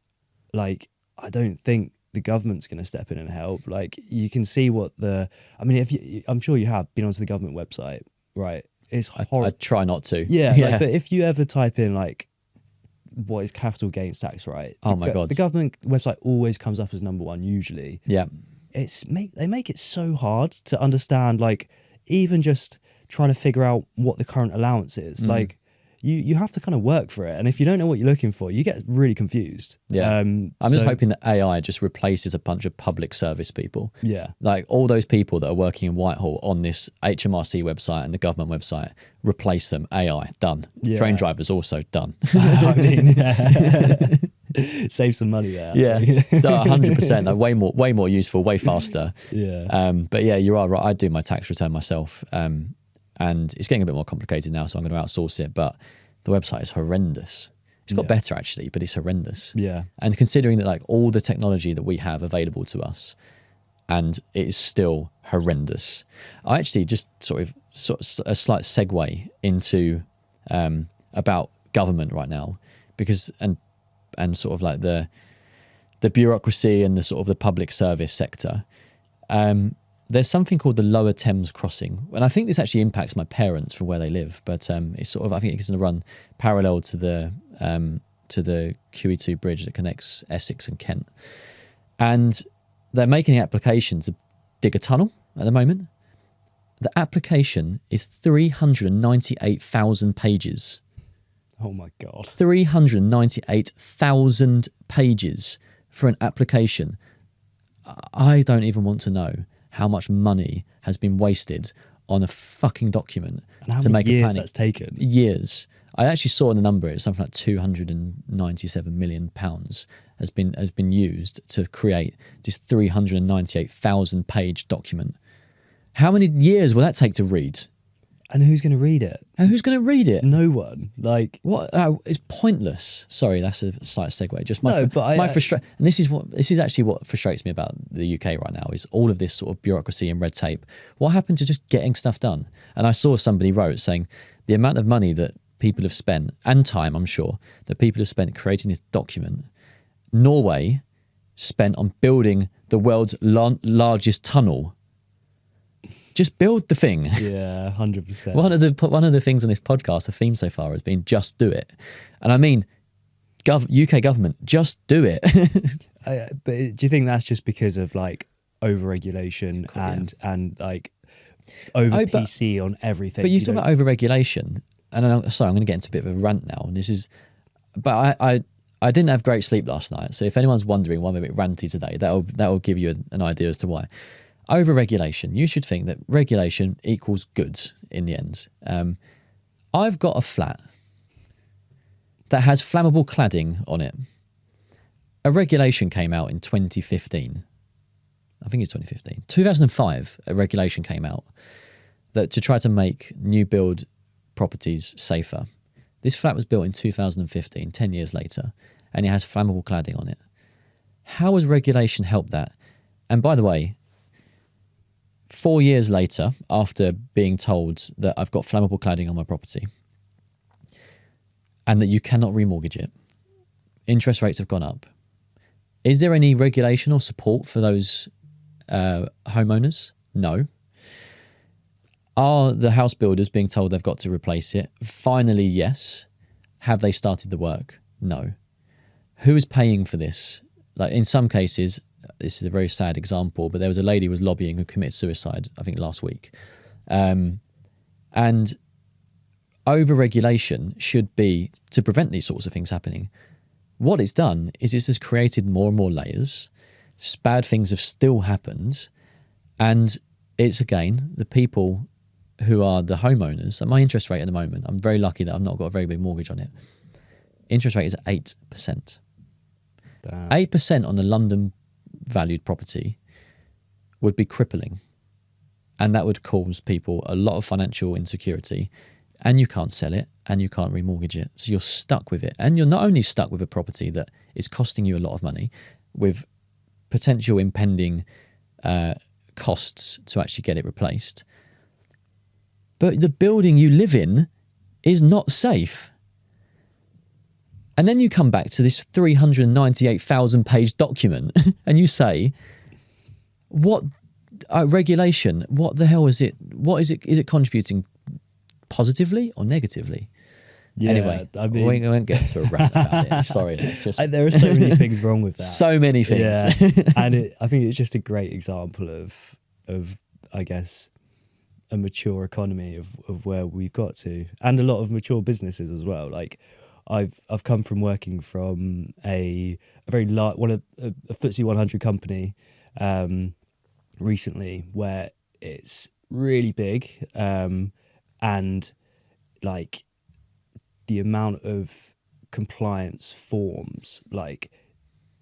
like, I don't think the government's going to step in and help. Like, you can see I'm sure you have been onto the government website, right? It's horrible. I try not to. Yeah. Like, but if you ever type in like, what is capital gains tax, right? Oh my God. The government website always comes up as number one usually. Yeah. They make it so hard to understand, like, even just trying to figure out what the current allowance is. Like, you have to kind of work for it, and if you don't know what you're looking for, you get really confused. Yeah. I'm just hoping that AI just replaces a bunch of public service people. Yeah. Like, all those people that are working in Whitehall on this HMRC website and the government website, replace them. AI, done. Yeah. Train drivers also done. I mean, yeah. Save some money there. Yeah, 100%. Like, way more useful, way faster. Yeah. But yeah, you are right. I do my tax return myself, and it's getting a bit more complicated now, so I'm going to outsource it. But the website is horrendous. It's got better actually, but it's horrendous. Yeah. And considering that, like, all the technology that we have available to us, and it is still horrendous. I actually just sort of a slight segue into about government right now, because and sort of like the bureaucracy and the sort of the public service sector. There's something called the Lower Thames Crossing, and I think this actually impacts my parents from where they live. But it's sort of, I think it's going to run parallel to the QE2 bridge that connects Essex and Kent, and they're making an application to dig a tunnel at the moment. The application is 398,000 pages. Oh my God. 398,000 pages for an application. I don't even want to know how much money has been wasted on a fucking document and how to many make years a planning. that's taken. Years. I actually saw the number. It's something like £297 million has been used to create this 398,000 page document. How many years will that take to read? And who's going to read it? And who's going to read it? No one. Like, what? It's pointless. Sorry, that's a slight segue. Just my frustration. And this is actually what frustrates me about the UK right now, is all of this sort of bureaucracy and red tape. What happened to just getting stuff done? And I saw somebody wrote saying the amount of money that people have spent, and time, I'm sure, that people have spent creating this document. Norway spent on building the world's largest tunnel. Just build the thing. Yeah, 100%. One of the things on this podcast, the theme so far, has been just do it. And I mean, UK government, just do it. But do you think that's just because of like overregulation and like over PC on everything? But you talk about overregulation, and I'm going to get into a bit of a rant now. And but I didn't have great sleep last night. So if anyone's wondering why I'm a bit ranty today, that'll give you an idea as to why. Overregulation. You should think that regulation equals goods in the end. I've got a flat that has flammable cladding on it. A regulation came out in 2015. I think it's 2015. 2005, a regulation came out that to try to make new build properties safer. This flat was built in 2015, 10 years later, and it has flammable cladding on it. How has regulation helped that? And by the way, 4 years later, after being told that I've got flammable cladding on my property and that you cannot remortgage it, interest rates have gone up. Is there any regulation or support for those homeowners? No. Are the house builders being told they've got to replace it? Finally, yes. Have they started the work? No. Who is paying for this? Like, in some cases, this is a very sad example, but there was a lady who was lobbying who committed suicide, I think last week. And over-regulation should be to prevent these sorts of things happening. What it's done is it's just created more and more layers. Bad things have still happened. And it's, again, the people who are the homeowners. And my interest rate at the moment, I'm very lucky that I've not got a very big mortgage on it. Interest rate is 8%. Damn. 8% on a London valued property would be crippling. And that would cause people a lot of financial insecurity, and you can't sell it and you can't remortgage it. So you're stuck with it. And you're not only stuck with a property that is costing you a lot of money, with potential impending costs to actually get it replaced, but the building you live in is not safe. And then you come back to this 398,000 page document and you say, what regulation, what the hell is it? What is it? Is it contributing positively or negatively? Yeah, anyway, I mean, we won't get into a rant about it. Sorry. It's just... there are so many things wrong with that. So many things. Yeah. And I think it's just a great example of I guess, a mature economy of where we've got to, and a lot of mature businesses as well. Like I've come from working from a very large a FTSE 100 company recently, where it's really big, and like the amount of compliance forms, like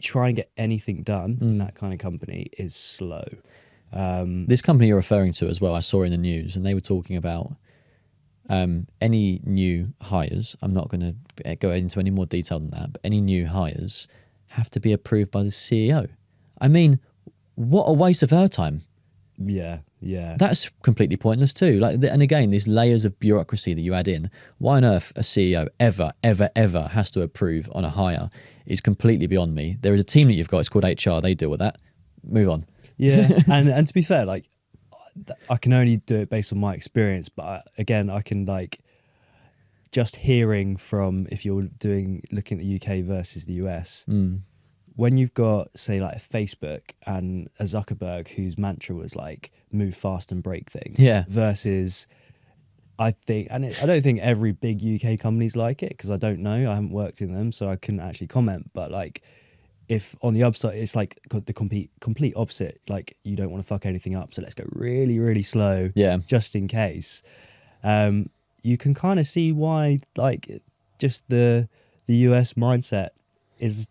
try and get anything done in that kind of company is slow. This company you're referring to as well, I saw in the news, and they were talking about any new hires. I'm not going to go into any more detail than that, but any new hires have to be approved by the CEO. I mean, what a waste of her time. Yeah. That's completely pointless too. Like, and again, these layers of bureaucracy that you add in. Why on earth a CEO ever has to approve on a hire is completely beyond me. There is a team that you've got. It's called HR. They deal with that. Move on. Yeah, and to be fair, like I can only do it based on my experience, but again, I can like just hearing from, if you're looking at the UK versus the US. When you've got, say, like Facebook and a Zuckerberg whose mantra was like move fast and break things, versus I don't think every big UK company's like it, because I don't know, I haven't worked in them, so I couldn't actually comment. But like, if on the upside, it's like the complete opposite, like you don't want to fuck anything up, so let's go really, really slow, just in case. You can kind of see why, like, just the US mindset is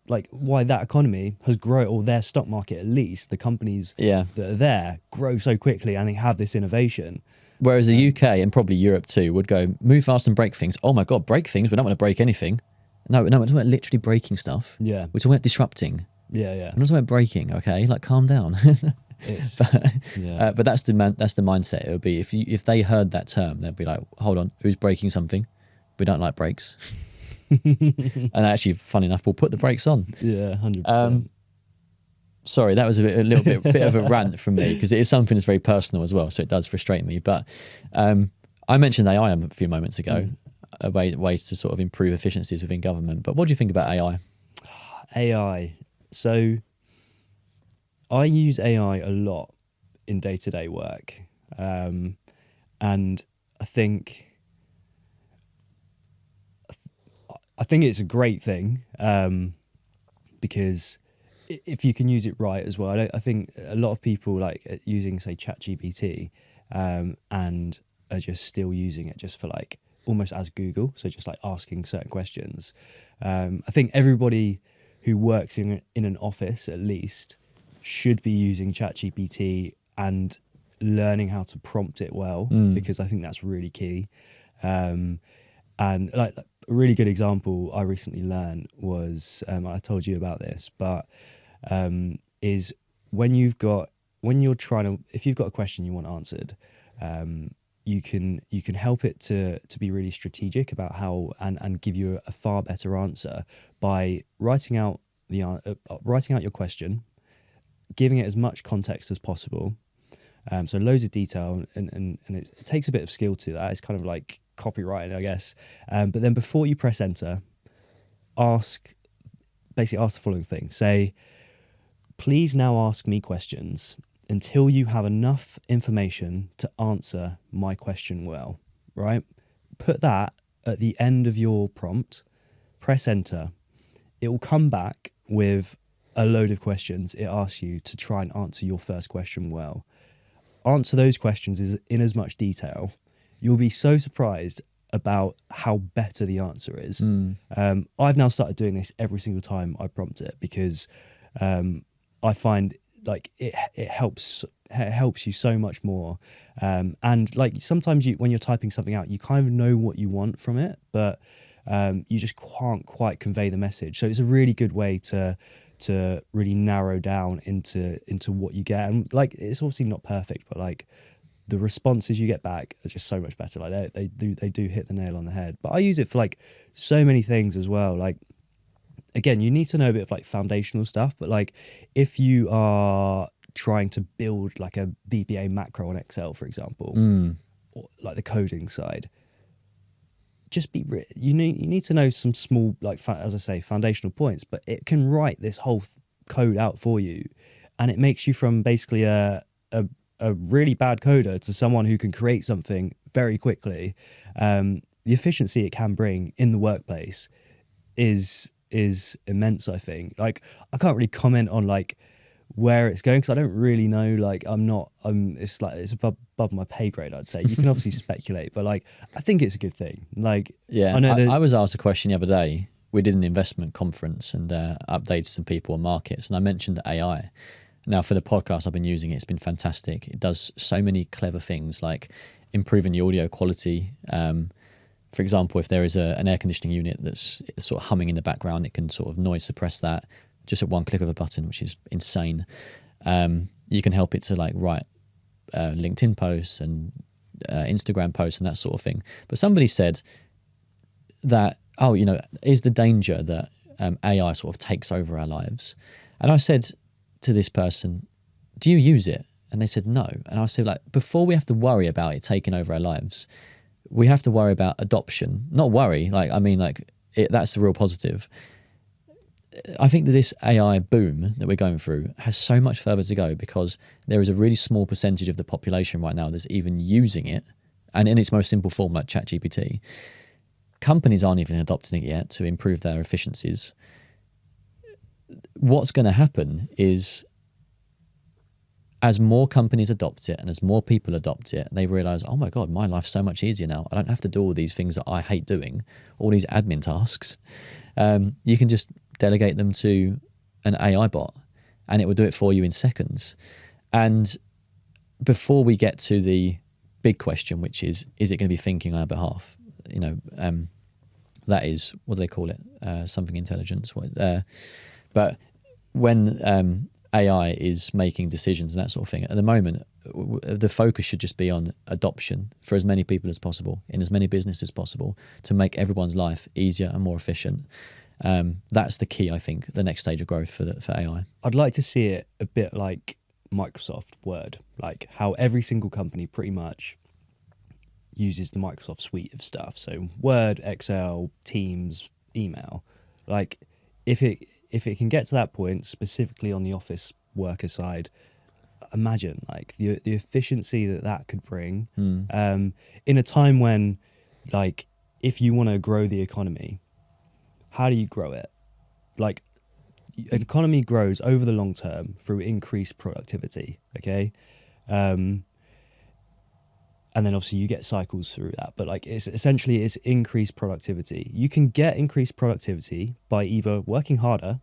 like why that economy has grown, or their stock market at least, the companies that are there grow so quickly and they have this innovation. Whereas the UK and probably Europe too would go move fast and break things. Oh my God, break things? We don't want to break anything. No, we're talking about literally breaking stuff. Yeah. We're talking about disrupting. Yeah. We're not talking about breaking, okay? Like, calm down. But that's the mindset. It would be, if they heard that term, they'd be like, hold on, who's breaking something? We don't like breaks. And actually, funny enough, we'll put the brakes on. Yeah, 100%. Sorry, that was a little bit of a rant from me, because it is something that's very personal as well, so it does frustrate me. But I mentioned AI a few moments ago, ways to sort of improve efficiencies within government. But what do you think about AI? AI. So I use AI a lot in day-to-day work, and I think it's a great thing, because if you can use it right as well. I think a lot of people like using, say, ChatGPT, and are just still using it just for like almost as Google, so just like asking certain questions. I think everybody who works in an office at least should be using ChatGPT and learning how to prompt it well, because I think that's really key. And like a really good example I recently learned was, I told you about this, but is if you've got a question you want answered, you can help it to be really strategic about how, and give you a far better answer by writing out your question, giving it as much context as possible. So loads of detail, and it takes a bit of skill to that. It's kind of like copywriting, I guess. But then before you press enter, ask the following thing. Say, please now ask me questions until you have enough information to answer my question well, right? Put that at the end of your prompt, press enter. It will come back with a load of questions. It asks you to try and answer your first question well. Answer those questions in as much detail. You'll be so surprised about how better the answer is. I've now started doing this every single time I prompt it, because I find like it helps you so much more. And like sometimes when you're typing something out, you kind of know what you want from it, but you just can't quite convey the message. So it's a really good way to really narrow down into what you get. And like it's obviously not perfect, but like the responses you get back are just so much better. Like they do hit the nail on the head. But I use it for like so many things as well. Like again, you need to know a bit of like foundational stuff, but like if you are trying to build like a VBA macro on Excel, for example, or like the coding side, just you need to know some small, like as I say, foundational points, but it can write this whole code out for you, and it makes you from basically a really bad coder to someone who can create something very quickly. The efficiency it can bring in the workplace is immense, I think. Like I can't really comment on like where it's going because I don't really know. Like it's above my pay grade, I'd say. You can obviously speculate, but like I think it's a good thing. Like yeah, I was asked a question the other day. We did an investment conference and updated some people on markets, and I mentioned AI. Now for the podcast I've been using it, it's been fantastic. It does so many clever things like improving the audio quality. For example, if there is an air conditioning unit that's sort of humming in the background, it can sort of noise suppress that just at one click of a button, which is insane. You can help it to like write LinkedIn posts and Instagram posts and that sort of thing. But somebody said that, is the danger that AI sort of takes over our lives? And I said to this person, do you use it? And they said no. And I said, like, before we have to worry about it taking over our lives, we have to worry about adoption. Not worry, that's the real positive. I think that this AI boom that we're going through has so much further to go because there is a really small percentage of the population right now that's even using it, and in its most simple form, like ChatGPT. Companies aren't even adopting it yet to improve their efficiencies. What's going to happen is, as more companies adopt it and as more people adopt it, they realize, oh my God, my life's so much easier now. I don't have to do all these things that I hate doing, all these admin tasks. You can just delegate them to an AI bot and it will do it for you in seconds. And before we get to the big question, which is it going to be thinking on our behalf? That is, what do they call it? Something intelligence. But when AI is making decisions and that sort of thing, at the moment, the focus should just be on adoption for as many people as possible, in as many businesses as possible, to make everyone's life easier and more efficient. That's the key, I think, the next stage of growth for AI. I'd like to see it a bit like Microsoft Word, like how every single company pretty much uses the Microsoft suite of stuff. So Word, Excel, Teams, email. Like if it can get to that point, specifically on the office worker side, imagine like the efficiency that could bring in a time when, like, if you want to grow the economy, how do you grow it? Like, an economy grows over the long term through increased productivity, okay? And then obviously you get cycles through that, but like it's increased productivity. You can get increased productivity by either working harder,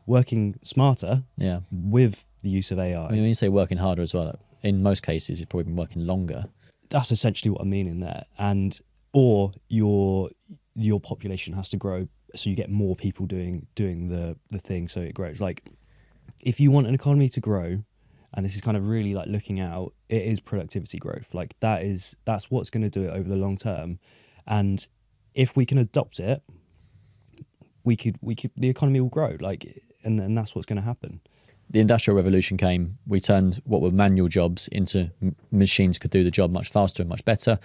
working smarter, with the use of AI. I mean, when you say working harder as well, in most cases it's probably been working longer. That's essentially what I mean in there. Or your population has to grow, so you get more people doing the thing, so it grows. Like, if you want an economy to grow, and this is kind of really like looking out, it is productivity growth. Like that's what's going to do it over the long term. And if we can adopt it, the economy will grow. Like, and that's what's going to happen. The Industrial Revolution came. We turned what were manual jobs into machines could do the job much faster and much better.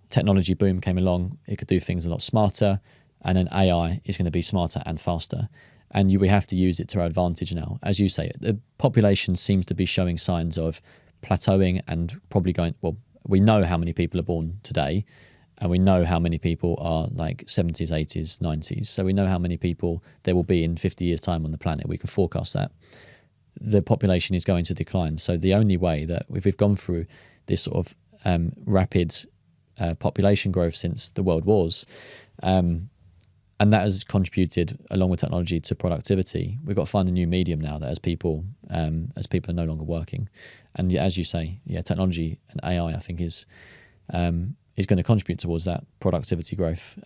Technology boom came along. It could do things a lot smarter. And then AI is going to be smarter and faster. And we have to use it to our advantage now. As you say, the population seems to be showing signs of plateauing and probably going, well, we know how many people are born today, and we know how many people are like 70s, 80s, 90s. So we know how many people there will be in 50 years' time on the planet. We can forecast that. The population is going to decline. So the only way that, if we've gone through this sort of rapid population growth since the World Wars, and that has contributed along with technology to productivity. We've got to find a new medium now that as people are no longer working, and as you say, technology and AI I think is going to contribute towards that productivity growth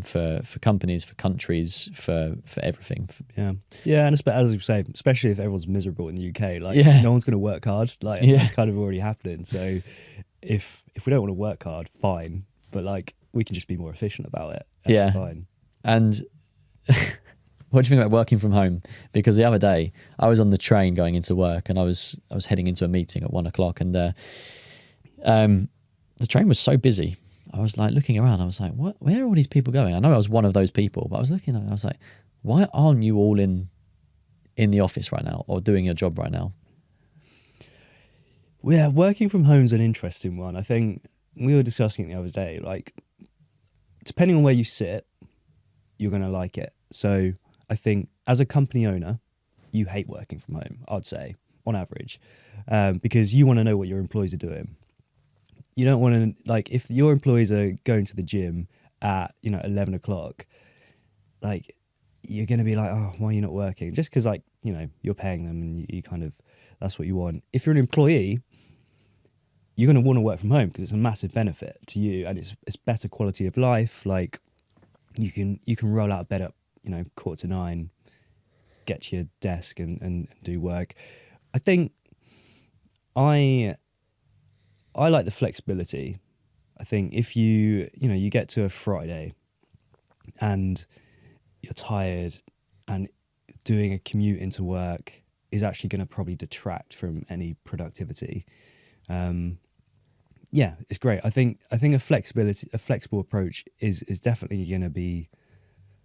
for companies, for countries, for everything. And as you say, especially if everyone's miserable in the UK, like no one's going to work hard. Like that's kind of already happening. So if we don't want to work hard, fine, but like we can just be more efficient about it. And fine. And what do you think about working from home? Because the other day I was on the train going into work, and I was heading into a meeting at 1:00, and the train was so busy. I was like looking around. I was like, "What? Where are all these people going?" I know I was one of those people, but I was looking. I was like, "Why aren't you all in the office right now or doing your job right now?" Yeah, working from home is an interesting one. I think we were discussing it the other day. Like, depending on where you sit, you're going to like it. So I think as a company owner, you hate working from home, I'd say, on average, because you want to know what your employees are doing. You don't want to, like, if your employees are going to the gym at, 11:00, like, you're going to be like, oh, why are you not working? Just because, like, you're paying them and you kind of, that's what you want. If you're an employee, you're going to want to work from home because it's a massive benefit to you, and it's better quality of life. Like, you can roll out of bed at, 8:45, get to your desk and do work. I think I like the flexibility. I think if you get to a Friday and you're tired, and doing a commute into work is actually going to probably detract from any productivity. It's great. I think a flexible approach is definitely going to be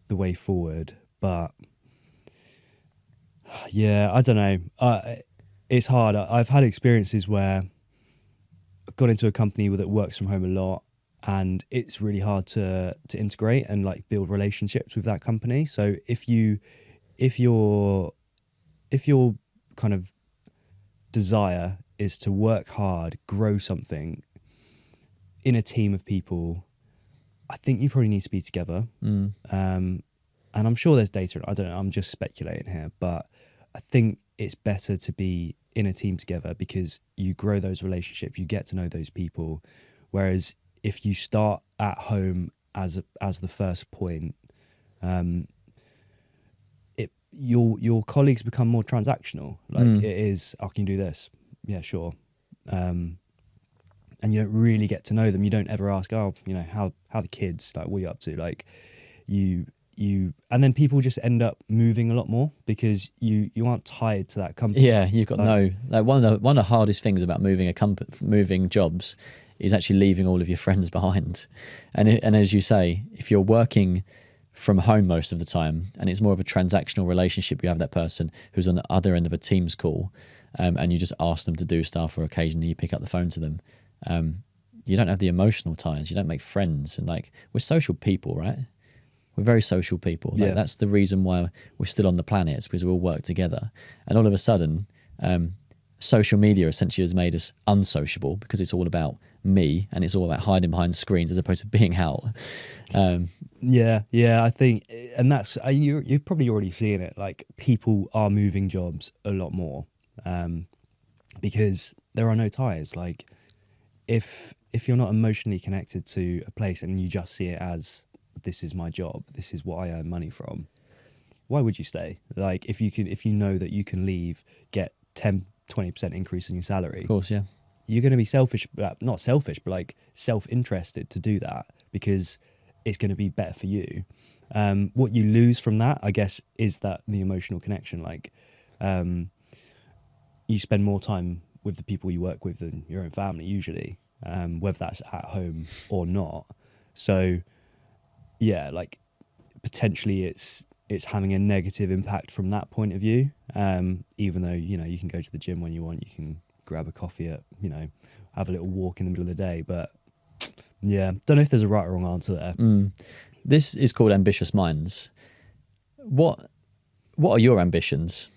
the way forward. But I don't know. It's hard. I've had experiences where I've got into a company that works from home a lot, and it's really hard to integrate and like build relationships with that company. So if your kind of desire is to work hard, grow something in a team of people, I think you probably need to be together. And I'm sure there's data. I don't know. I'm just speculating here, but I think it's better to be in a team together because you grow those relationships, you get to know those people. Whereas if you start at home as the first point, your colleagues become more transactional. Like it is, oh, can you do this? Yeah, sure. And you don't really get to know them. You don't ever ask, oh, how the kids, like, what are you up to? Like you, and then people just end up moving a lot more because you aren't tied to that company. Yeah, you've got one of the hardest things about moving jobs is actually leaving all of your friends behind. And as you say, if you're working from home most of the time and it's more of a transactional relationship, you have that person who's on the other end of a Teams call, and you just ask them to do stuff, or occasionally you pick up the phone to them. You don't have the emotional ties. You don't make friends, and like, we're social people, right? We're very social people. Like, that's the reason why we're still on the planet. It's because we all work together. And all of a sudden, social media essentially has made us unsociable because it's all about me and it's all about hiding behind screens as opposed to being out. I think, and that's you're probably already seeing it. Like, people are moving jobs a lot more because there are no ties. Like, if you're not emotionally connected to a place and you just see it as, this is my job, this is what I earn money from, why would you stay? Like, if you know that you can leave, get 10-20% increase in your salary, Of course, yeah. You're going to be not selfish, but like self-interested to do that because it's going to be better for you. What you lose from that, I guess, is that the emotional connection. Like, you spend more time with the people you work with than your own family usually, whether that's at home or not. So yeah, like, potentially it's having a negative impact from that point of view. Even though, you can go to the gym when you want, you can grab a coffee at, have a little walk in the middle of the day. But yeah, don't know if there's a right or wrong answer there. This is called Ambitious Minds. What are your ambitions?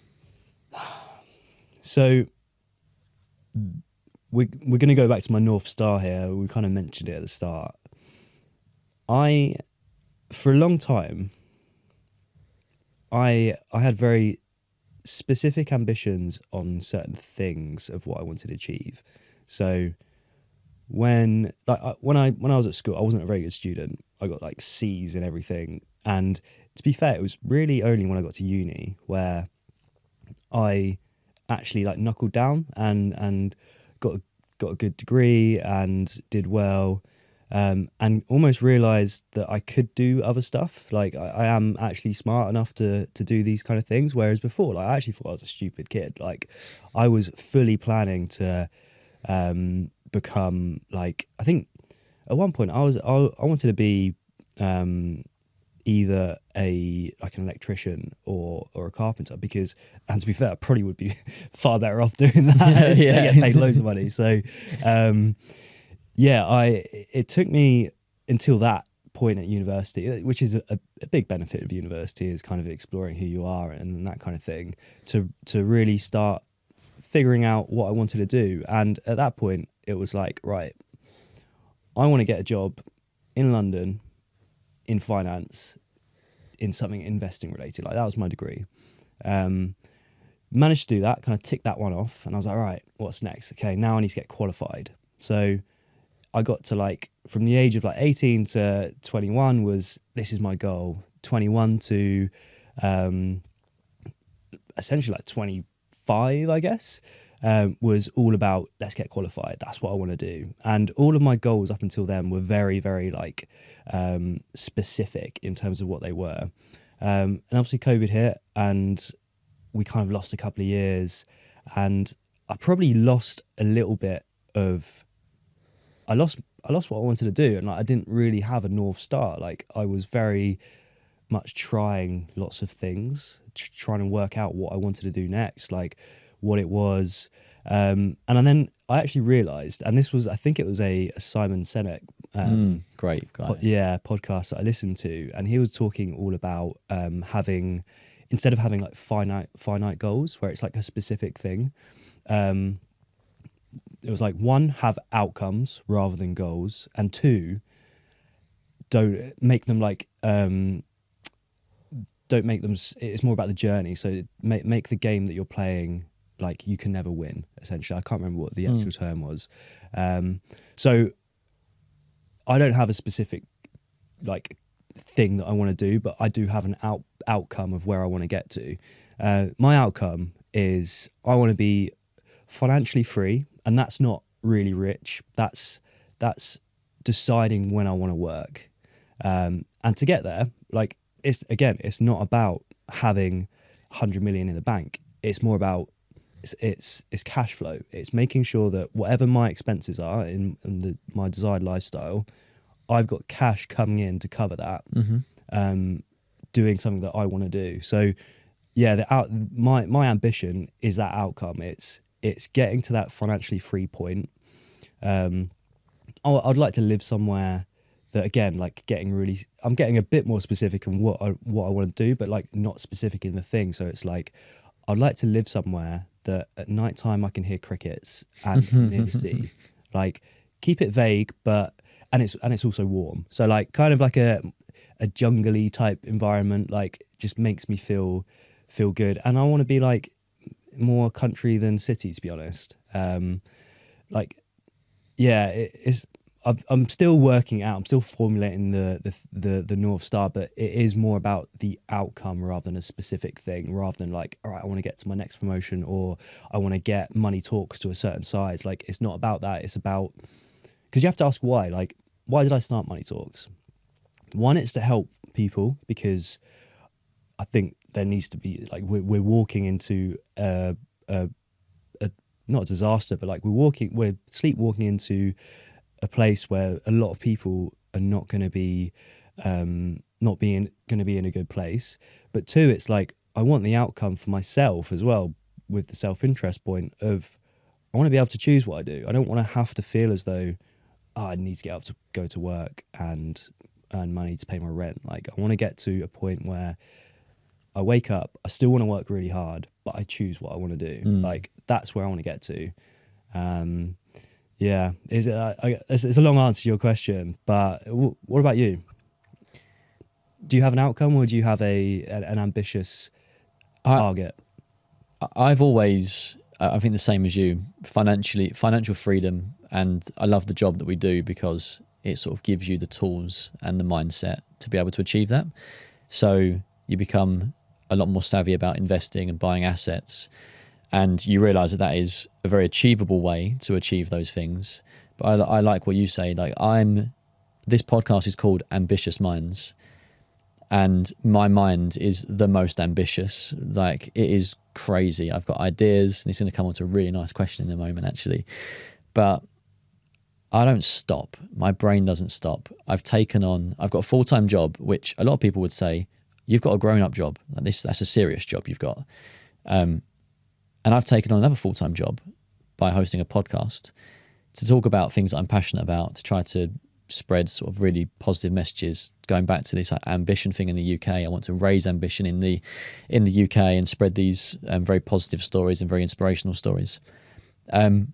So we're going to go back to my North Star here. We kind of mentioned it at the start. For a long time, I had very specific ambitions on certain things of what I wanted to achieve. So when I was at school, I wasn't a very good student. I got like C's and everything. And to be fair, it was really only when I got to uni where I actually like knuckled down and got a good degree and did well, and almost realized that I could do other stuff. Like I am actually smart enough to do these kind of things. Whereas before, like I actually thought I was a stupid kid. Like I was fully planning to become like, I think at one point I wanted to be either an electrician or a carpenter, because, and to be fair, I probably would be far better off doing that. Yeah. They get paid loads of money. So it took me until that point at university, which is a big benefit of university, is kind of exploring who you are and that kind of thing, to really start figuring out what I wanted to do. And at that point it was like, right, I want to get a job in London in finance, in something investing related. Like that was my degree. Managed to do that, kind of tick that one off, and I was like, right, what's next? Okay, now I need to get qualified. So I got to like, from the age of like 18 to 21 this is my goal. 21 to essentially like 25, I guess, was all about, let's get qualified. That's what I want to do. And all of my goals up until then were very, very like specific in terms of what they were. And obviously COVID hit and we kind of lost a couple of years, and I probably lost a little bit of, I lost what I wanted to do, and like I didn't really have a North Star. Like I was very much trying lots of things, trying to work out what I wanted to do next, like what it was. And then I actually realized, and this was, I think it was a Simon Sinek great guy. Podcast that I listened to, and he was talking all about having, instead of having like finite goals where it's like a specific thing, it was like, one, have outcomes rather than goals, and two, don't make them like don't make them, it's more about the journey. So make the game that you're playing like you can never win, essentially. I can't remember what the actual term was. So I don't have a specific like thing that I want to do, but I do have an outcome of where I want to get to. My outcome is I want to be financially free, and that's not really rich. That's deciding when I want to work. And to get there, like, it's not about having 100 million in the bank. It's more about it's cash flow. It's making sure that whatever my expenses are in my desired lifestyle, I've got cash coming in to cover that. Doing something that I want to do. So yeah, my ambition is that outcome. It's getting to that financially free point. I'd like to live somewhere that, again, like I'm getting a bit more specific on what I want to do, but like not specific in the thing. So it's like, I'd like to live somewhere that at night time I can hear crickets and near the sea. Like, keep it vague, and it's also warm. So like kind of like a jungly type environment, like just makes me feel good. And I want to be like more country than city, to be honest. I'm still working out. I'm still formulating the North Star, but it is more about the outcome rather than a specific thing. Rather than like, all right, I want to get to my next promotion, or I want to get Money Talks to a certain size. Like, it's not about that. It's about, because you have to ask why. Like, why did I start Money Talks? One, it's to help people, because I think there needs to be, like, we're walking into a not a disaster, but like we're sleepwalking into a place where a lot of people are not going to be in a good place. But two, it's like, I want the outcome for myself as well, with the self-interest point of, I want to be able to choose what I do. I don't want to have to feel as though, I need to get up to go to work and earn money to pay my rent. Like, I want to get to a point where I wake up, I still want to work really hard, but I choose what I want to do. Like, that's where I want to get to. Yeah, it's a long answer to your question, but what about you? Do you have an outcome, or do you have an ambitious target? I've always, I think the same as you, financial freedom, and I love the job that we do because it sort of gives you the tools and the mindset to be able to achieve that. So you become a lot more savvy about investing and buying assets, and you realize that that is a very achievable way to achieve those things. But I like what you say. Like, this podcast is called Ambitious Minds, and my mind is the most ambitious. Like, it is crazy. I've got ideas, and it's going to come on to a really nice question in a moment, actually. But I don't stop. My brain doesn't stop. I've got a full-time job, which a lot of people would say, you've got a grown-up job. Like that's a serious job you've got. And I've taken on another full-time job by hosting a podcast to talk about things that I'm passionate about, to try to spread sort of really positive messages. Going back to this ambition thing in the UK, I want to raise ambition in the UK and spread these very positive stories and very inspirational stories. The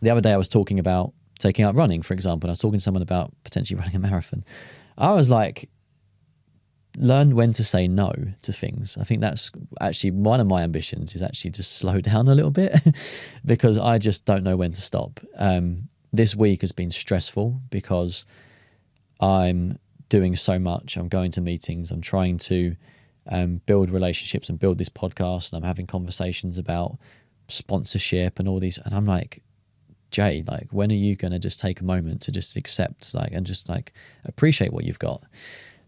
other day I was talking about taking up running, for example, and I was talking to someone about potentially running a marathon. I was like, learn when to say no to things. I think that's actually one of my ambitions, is actually to slow down a little bit because I just don't know when to stop. This week has been stressful because I'm doing so much. I'm going to meetings. I'm trying to build relationships and build this podcast. And I'm having conversations about sponsorship and all these. And I'm like, Jay, like, when are you going to just take a moment to just accept, like, and just like appreciate what you've got?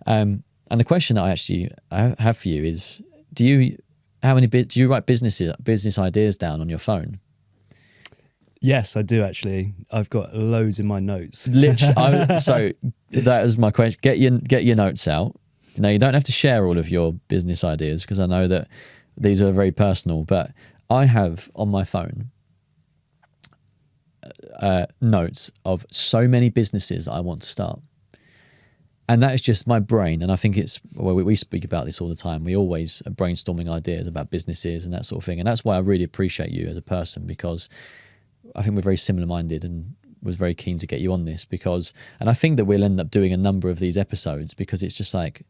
And the question that I have for you is, do you write business ideas down on your phone? Yes, I do actually. I've got loads in my notes. So that is my question. Get your notes out. Now, you don't have to share all of your business ideas because I know that these are very personal, but I have on my phone notes of so many businesses I want to start. And that is just my brain. And I think we speak about this all the time. We always are brainstorming ideas about businesses and that sort of thing. And that's why I really appreciate you as a person, because I think we're very similar minded, and was very keen to get you on this and I think that we'll end up doing a number of these episodes because it's just like,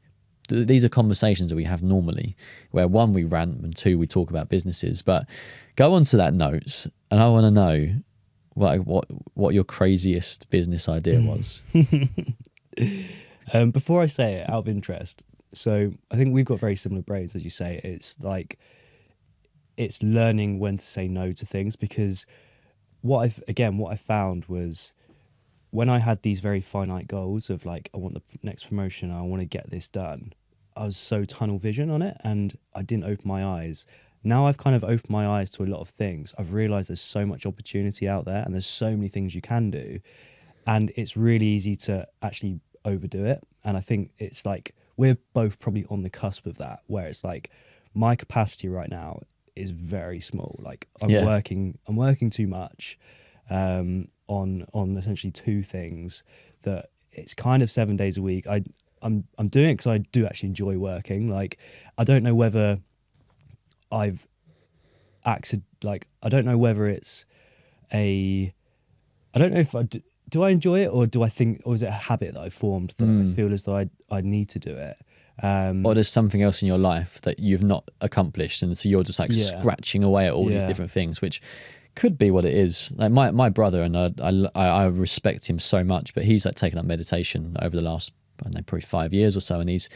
these are conversations that we have normally where, one, we rant, and two, we talk about businesses. But go on to that notes, and I want to know what your craziest business idea was. Before I say it, out of interest, so I think we've got very similar brains, as you say. It's like, it's learning when to say no to things, because what I found was, when I had these very finite goals of like, I want the next promotion, I want to get this done, I was so tunnel vision on it and I didn't open my eyes. Now I've kind of opened my eyes to a lot of things. I've realized there's so much opportunity out there and there's so many things you can do. And it's really easy to actually overdo it. And I think it's like, we're both probably on the cusp of that, where it's like, my capacity right now is very small. Like, I'm working too much on essentially two things that it's kind of 7 days a week. I'm doing it because I do actually enjoy working. Like, I don't know whether I've acted, like, I don't know whether it's I don't know if do I enjoy it, or do I think, or is it a habit that I formed that I feel as though I need to do it? Or there's something else in your life that you've not accomplished, and so you're just like scratching away at all these different things, which could be what it is. Like my brother, and I respect him so much, but he's like taken up meditation over the last, I don't know, probably 5 years or so, and he's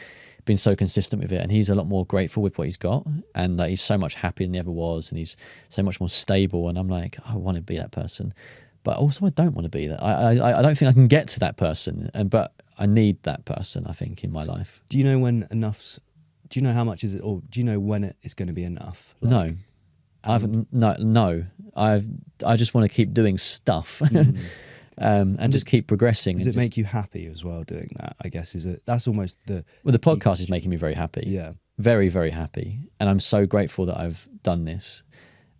been so consistent with it, and he's a lot more grateful with what he's got, and like, he's so much happier than he ever was, and he's so much more stable. And I'm like, I want to be that person, but also I don't want to be that. I don't think I can get to that person, but I need that person, I think, in my life. Do you know when enough's? Do you know how much is it, or do you know when it is going to be enough? Like, no. I just want to keep doing stuff, and just keep progressing. Does it make you happy as well doing that? I guess that's almost the. Well, the podcast is making me very happy. Yeah, very, very happy, and I'm so grateful that I've done this,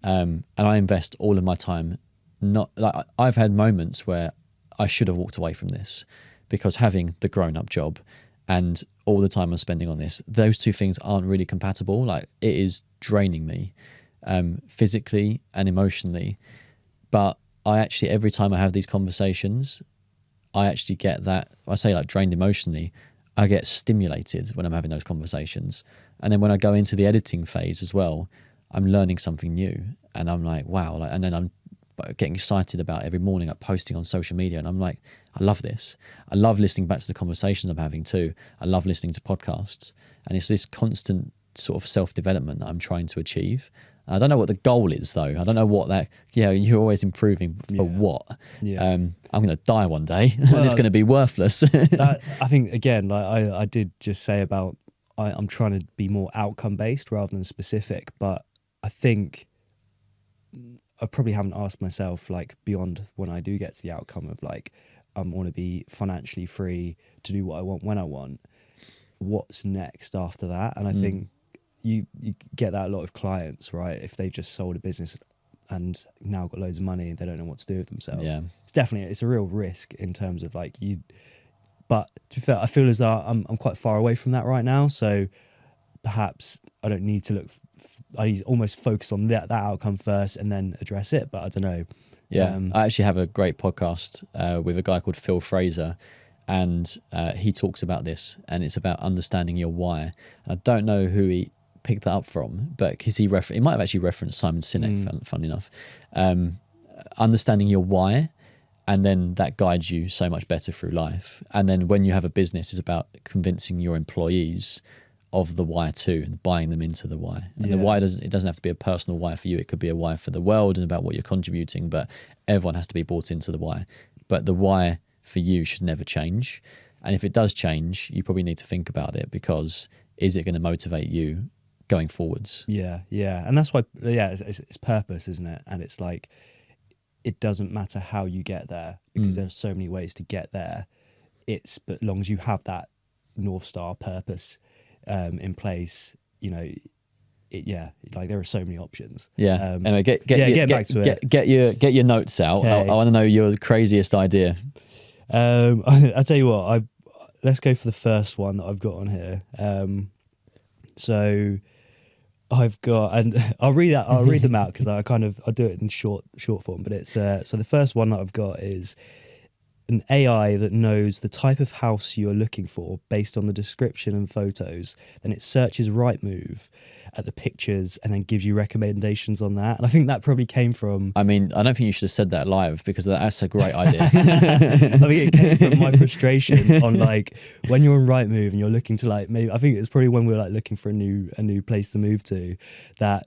and I invest all of my time. Not like, I've had moments where I should have walked away from this, because having the grown-up job and all the time I'm spending on this, those two things aren't really compatible. Like, it is draining me physically and emotionally. But I actually, every time I have these conversations, I actually get that, I say like drained emotionally, I get stimulated when I'm having those conversations. And then when I go into the editing phase as well, I'm learning something new, and I'm like, wow. Like, and then I'm getting excited about every morning, like posting on social media. And I'm like, I love this. I love listening back to the conversations I'm having too. I love listening to podcasts. And it's this constant sort of self-development that I'm trying to achieve. I don't know what the goal is though. I don't know what that, you're always improving for what. I'm going to die one day and it's going to be worthless. I think, again, like I did just say about, I'm trying to be more outcome based rather than specific, but I think I probably haven't asked myself, like, beyond when I do get to the outcome of like, I want to be financially free to do what I want when I want. What's next after that? And I think you get that a lot of clients, right? If they just sold a business and now got loads of money and they don't know what to do with themselves. Yeah. It's a real risk in terms of like but to be fair, I feel as though I'm quite far away from that right now. So perhaps I don't need to look, I almost focus on that outcome first and then address it, but I don't know. Yeah, I actually have a great podcast with a guy called Phil Fraser, and he talks about this, and it's about understanding your why. I don't know who he picked that up from, but because he might have actually referenced Simon Sinek, fun enough. Understanding your why, and then that guides you so much better through life. And then when you have a business, it's about convincing your employees of the why too, and buying them into the why. And the why doesn't have to be a personal why for you. It could be a why for the world and about what you're contributing, but everyone has to be bought into the why. But the why for you should never change. And if it does change, you probably need to think about it, because is it going to motivate you going forwards? Yeah. And that's why, it's purpose, isn't it? And it's like, it doesn't matter how you get there, because there's so many ways to get there. But as long as you have that North Star purpose in place, like there are so many options. Anyway, get your notes out. Okay. I want to know your craziest idea. I'll tell you what, let's go for the first one that I've got on here. So I've got, and I'll read them out because I do it in short form, but it's so the first one that I've got is an AI that knows the type of house you're looking for based on the description and photos. Then it searches Rightmove at the pictures and then gives you recommendations on that. And I think that probably came from... I mean, I don't think you should have said that live, because that's a great idea. I think it came from my frustration on like when you're on Rightmove and you're looking to like, maybe, I think it's probably when we were like looking for a new place to move to, that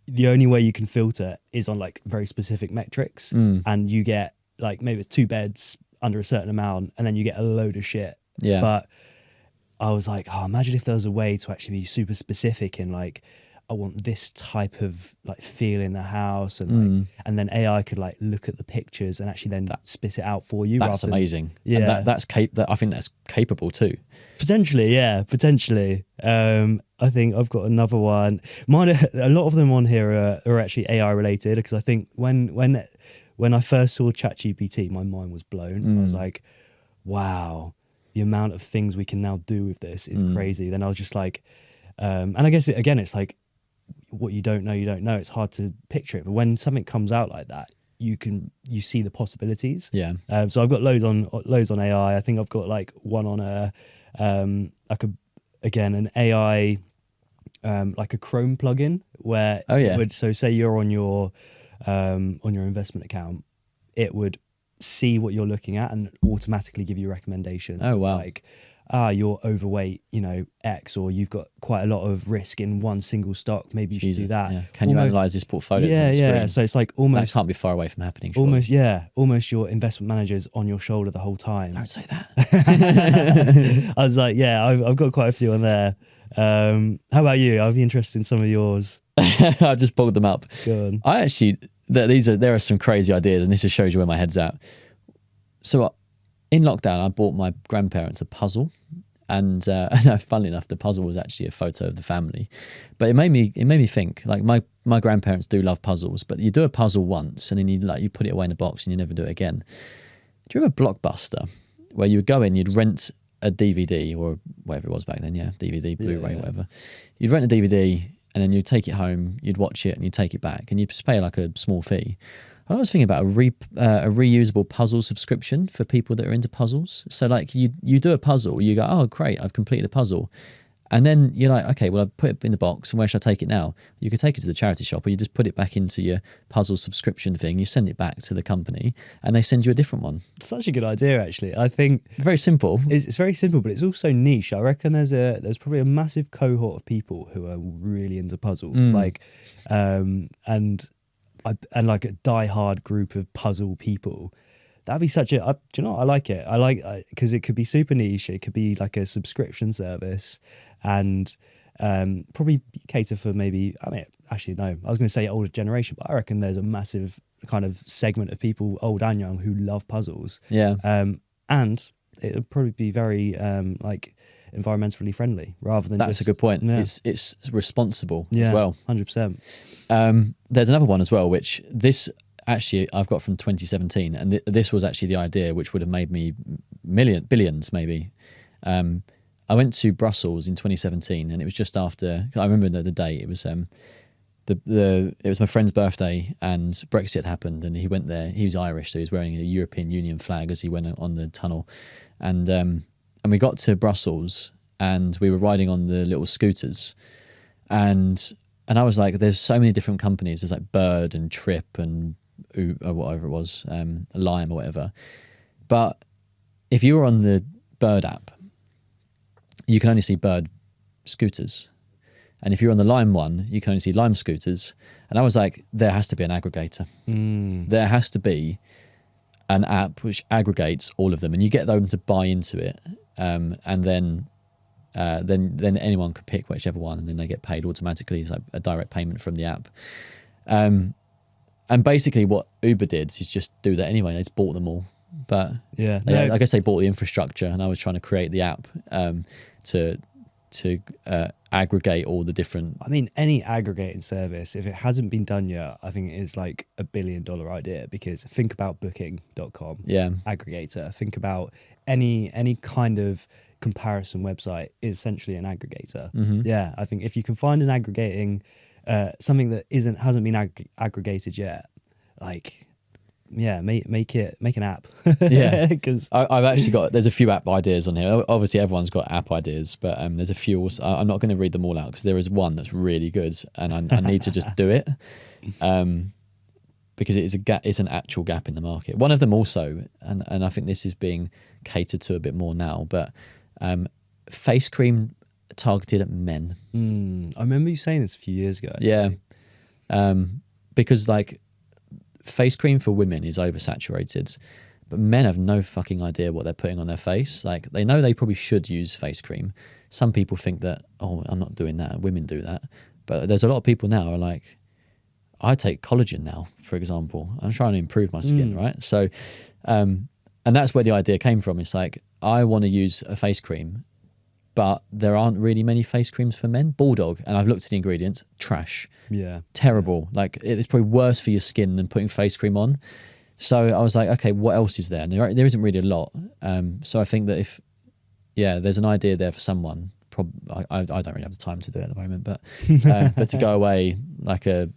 the only way you can filter is on like very specific metrics, and you get like maybe it's 2 beds under a certain amount, and then you get a load of shit. Yeah. But I was like, imagine if there was a way to actually be super specific in like, I want this type of like feel in the house, and like, and then AI could like look at the pictures and actually then spit it out for you. That's amazing. Yeah, and I think that's capable too. Potentially. I think I've got another one. A lot of them on here are actually AI related, because I think when I first saw ChatGPT, my mind was blown. I was like, wow, the amount of things we can now do with this is crazy. Then I was just like, and I guess it's like, what you don't know, you don't know. It's hard to picture it. But when something comes out like that, you see the possibilities. Yeah. So I've got loads on AI. I think I've got like one on an AI, like a Chrome plugin where so say you're on your investment account, it would see what you're looking at and automatically give you recommendations. Oh wow. Like, you're overweight, X, or you've got quite a lot of risk in one single stock, maybe you should do that. Yeah. Can you analyze this portfolio? Yeah. So it's like almost, that can't be far away from happening, surely. Almost your investment manager's on your shoulder the whole time. Don't say that. I was like, I've got quite a few on there. How about you? I'd be interested in some of yours. I just pulled them up. Go on. I actually, there are some crazy ideas, and this just shows you where my head's at. So in lockdown, I bought my grandparents a puzzle, and funnily enough, the puzzle was actually a photo of the family. But it made me think, like, my grandparents do love puzzles, but you do a puzzle once and then you put it away in the box and you never do it again. Do you remember Blockbuster, where you would go in, you'd rent a DVD or whatever it was back then, DVD, Blu-ray, whatever. You'd rent a DVD and then you'd take it home, you'd watch it and you'd take it back, and you'd just pay like a small fee. I was thinking about a reusable puzzle subscription for people that are into puzzles. So like you do a puzzle, you go, oh great, I've completed a puzzle. And then you're like, okay, well, I've put it in the box, and where should I take it now? You could take it to the charity shop, or you just put it back into your puzzle subscription thing. You send it back to the company, and they send you a different one. Such a good idea, actually. I think very simple. It's very simple, but it's also niche. I reckon there's probably a massive cohort of people who are really into puzzles, like, and like a diehard group of puzzle people. That'd be such a. Do you know what? I like it. I like because it could be super niche. It could be like a subscription service, and probably cater for maybe. I mean, actually, no. I was going to say older generation, but I reckon there's a massive kind of segment of people, old and young, who love puzzles. Yeah. And it would probably be very like environmentally friendly rather than. That's just, a good point. Yeah. It's responsible as well. 100%. There's another one as well, which this. Actually, I've got from 2017, and this was actually the idea which would have made me billions maybe. I went to Brussels in 2017, and it was just after. I remember the day. It was it was my friend's birthday, and Brexit happened, and he went there. He was Irish, so he was wearing a European Union flag as he went on the tunnel, and we got to Brussels, and we were riding on the little scooters, and I was like, there's so many different companies. There's like Bird and Trip and or whatever it was, Lime or whatever. But if you were on the Bird app, you can only see Bird scooters. And if you're on the Lime one, you can only see Lime scooters. And I was like, there has to be an aggregator. There has to be an app which aggregates all of them, and you get them to buy into it. And then anyone could pick whichever one, and then they get paid automatically. It's like a direct payment from the app. And basically what Uber did is just do that anyway. They just bought them all. But yeah, I guess they bought the infrastructure, and I was trying to create the app to aggregate all the different. I mean, any aggregating service, if it hasn't been done yet, I think it is like $1 billion idea, because think about booking.com. Yeah. Aggregator. Think about any kind of comparison website is essentially an aggregator. Yeah, I think if you can find an aggregating something that hasn't been aggregated yet, like, yeah, make an app. Yeah, because I've actually there's a few app ideas on here. Obviously everyone's got app ideas, but there's a few also. I'm not going to read them all out, because there is one that's really good, and I need to just do it, because it is it's an actual gap in the market. One of them also, and I think this is being catered to a bit more now, but face cream targeted at men. I remember you saying this a few years ago, actually. Yeah, because like face cream for women is oversaturated, but men have no fucking idea what they're putting on their face. Like, they know they probably should use face cream. Some people think that, oh, I'm not doing that, women do that, but there's a lot of people now who are like, I take collagen now, for example. I'm trying to improve my skin, right? So and that's where the idea came from. It's like, I want to use a face cream, but there aren't really many face creams for men. Bulldog, and I've looked at the ingredients, trash. Yeah. Terrible. Yeah. Like, it's probably worse for your skin than putting face cream on. So I was like, okay, what else is there? And there isn't really a lot. So I think that there's an idea there for someone. I don't really have the time to do it at the moment, but to go away, like a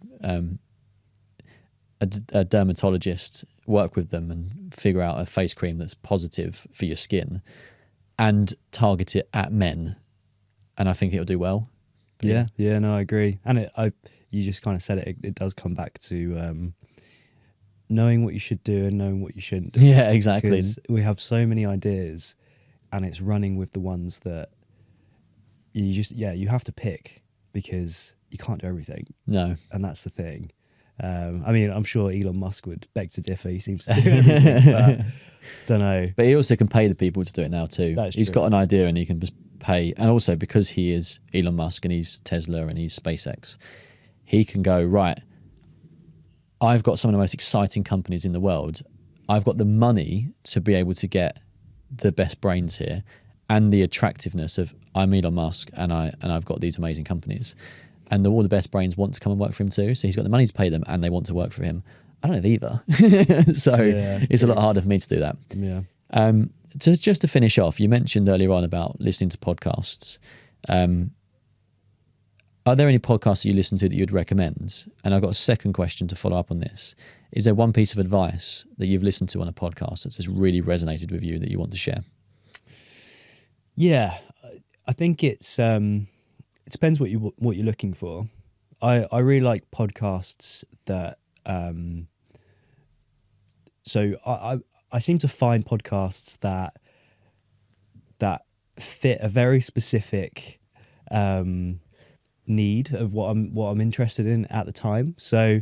dermatologist, work with them and figure out a face cream that's positive for your skin, and target it at men, and I think it'll do well. Yeah, no, I agree. And you just kind of said it. It does come back to knowing what you should do and knowing what you shouldn't do. Yeah, exactly. Because we have so many ideas, and it's running with the ones that you have to pick, because you can't do everything. No, and that's the thing. I mean, I'm sure Elon Musk would beg to differ. He seems to do everything, but don't know. But he also can pay the people to do it now too. He's got an idea, and he can just pay. And also, because he is Elon Musk and he's Tesla and he's SpaceX, he can go, right, I've got some of the most exciting companies in the world. I've got the money to be able to get the best brains here, and the attractiveness of, I'm Elon Musk and I've got these amazing companies. And all the best brains want to come and work for him too. So he's got the money to pay them, and they want to work for him. I don't have either. So it's a lot harder for me to do that. Yeah. Just to finish off, you mentioned earlier on about listening to podcasts. are there any podcasts that you listen to that you'd recommend? And I've got a second question to follow up on this. Is there one piece of advice that you've listened to on a podcast that's just really resonated with you that you want to share? Yeah, I think it depends what you're looking for. I really like podcasts that so I seem to find podcasts that fit a very specific need of what I'm interested in at the time. So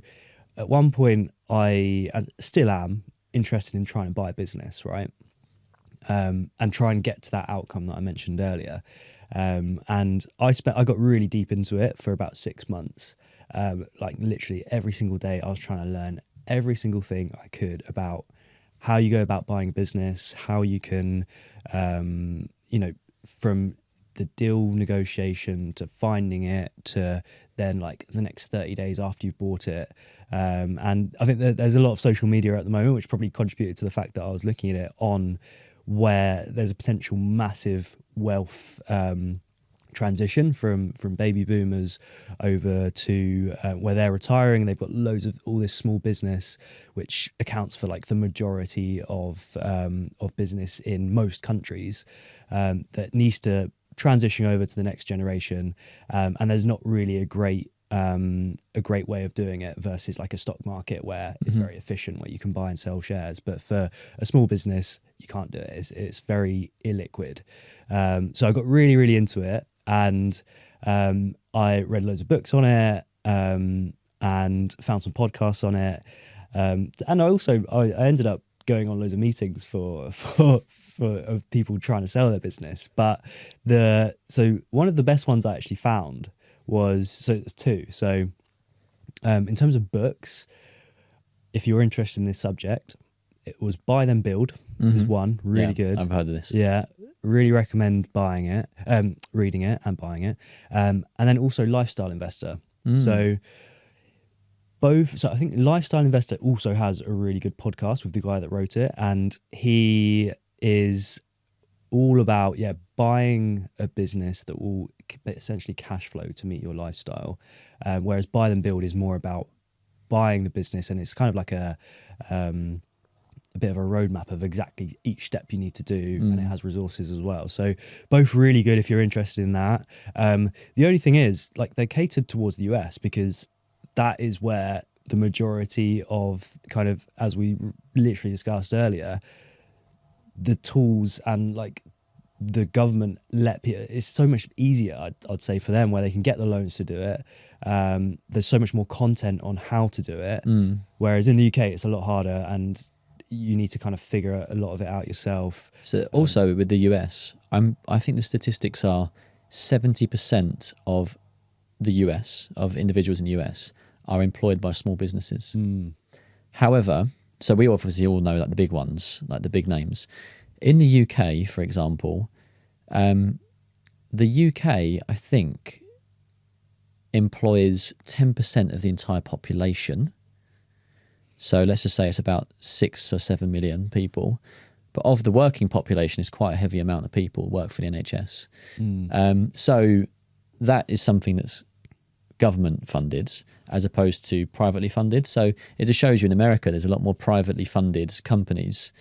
at one point I still am interested in trying to buy a business, right? And try and get to that outcome that I mentioned earlier. And I got really deep into it for about 6 months. Like literally every single day I was trying to learn every single thing I could about how you go about buying a business, how you can, from the deal negotiation to finding it to then like the next 30 days after you've bought it. And I think that there's a lot of social media at the moment, which probably contributed to the fact that I was looking at it on where there's a potential massive wealth transition from baby boomers over to where they're retiring. They've got loads of all this small business, which accounts for like the majority of business in most countries, that needs to transition over to the next generation. And there's not really a great way of doing it versus like a stock market where it's very efficient, where you can buy and sell shares. But for a small business, you can't do it. It's very illiquid. So I got really, really into it, and I read loads of books on it, and found some podcasts on it. And I ended up going on loads of meetings for of people trying to sell their business. But so one of the best ones I actually found was, so there's two. So in terms of books, if you're interested in this subject, it was Buy Then Build is one, really good. I've heard of this. Yeah, really recommend buying it, reading it and buying it. And then also Lifestyle Investor. So I think Lifestyle Investor also has a really good podcast with the guy that wrote it, and he is all about buying a business that will essentially cash flow to meet your lifestyle, whereas Buy Then Build is more about buying the business, and it's kind of like a bit of a roadmap of exactly each step you need to do, and it has resources as well. So both really good if you're interested in that. The only thing is, like, they're catered towards the US because that is where the majority of, kind of, as we literally discussed earlier, the tools and like the government let people, it's so much easier, I'd say, for them, where they can get the loans to do it. There's so much more content on how to do it, whereas in the UK it's a lot harder, and you need to kind of figure a lot of it out yourself. So also with the US, I think the statistics are 70% of the US, of individuals in the US, are employed by small businesses. However, so we obviously all know like the big ones, like the big names. In the UK, for example, the UK, I think, employs 10% of the entire population. So let's just say it's about 6 or 7 million people. But of the working population, it's quite a heavy amount of people work for the NHS. So that is something that's government funded as opposed to privately funded. So it just shows you in America there's a lot more privately funded companies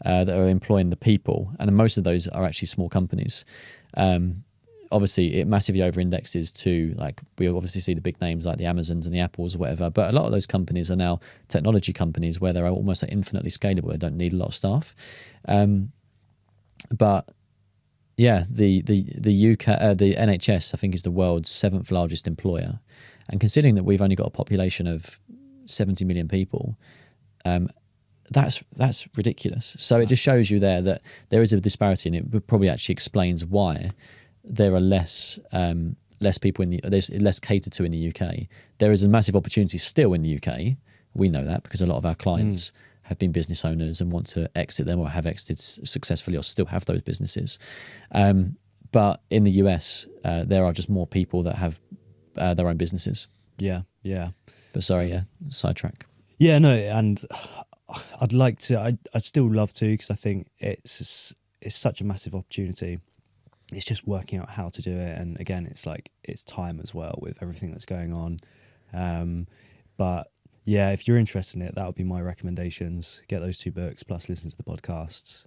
that are employing the people, and most of those are actually small companies. Obviously it massively over indexes to, like, we obviously see the big names like the Amazons and the Apples or whatever, but a lot of those companies are now technology companies where they're almost like infinitely scalable. They don't need a lot of staff. But yeah, the UK, the NHS, I think, is the world's 7th largest employer, and considering that we've only got a population of 70 million people, that's ridiculous. So it just shows you there that there is a disparity, and it probably actually explains why there are less people there's less catered to in the UK. There is a massive opportunity still in the UK. We know that because a lot of our clients have been business owners and want to exit them, or have exited successfully, or still have those businesses. But in the US, there are just more people that have their own businesses. Yeah. But sorry, sidetrack. Yeah, no, and I'd like to. I'd still love to, because I think it's such a massive opportunity. it's just working out how to do it. And again, it's like it's time as well with everything that's going on. But yeah, if you're interested in it, that would be my recommendations. Get those 2 books plus listen to the podcasts.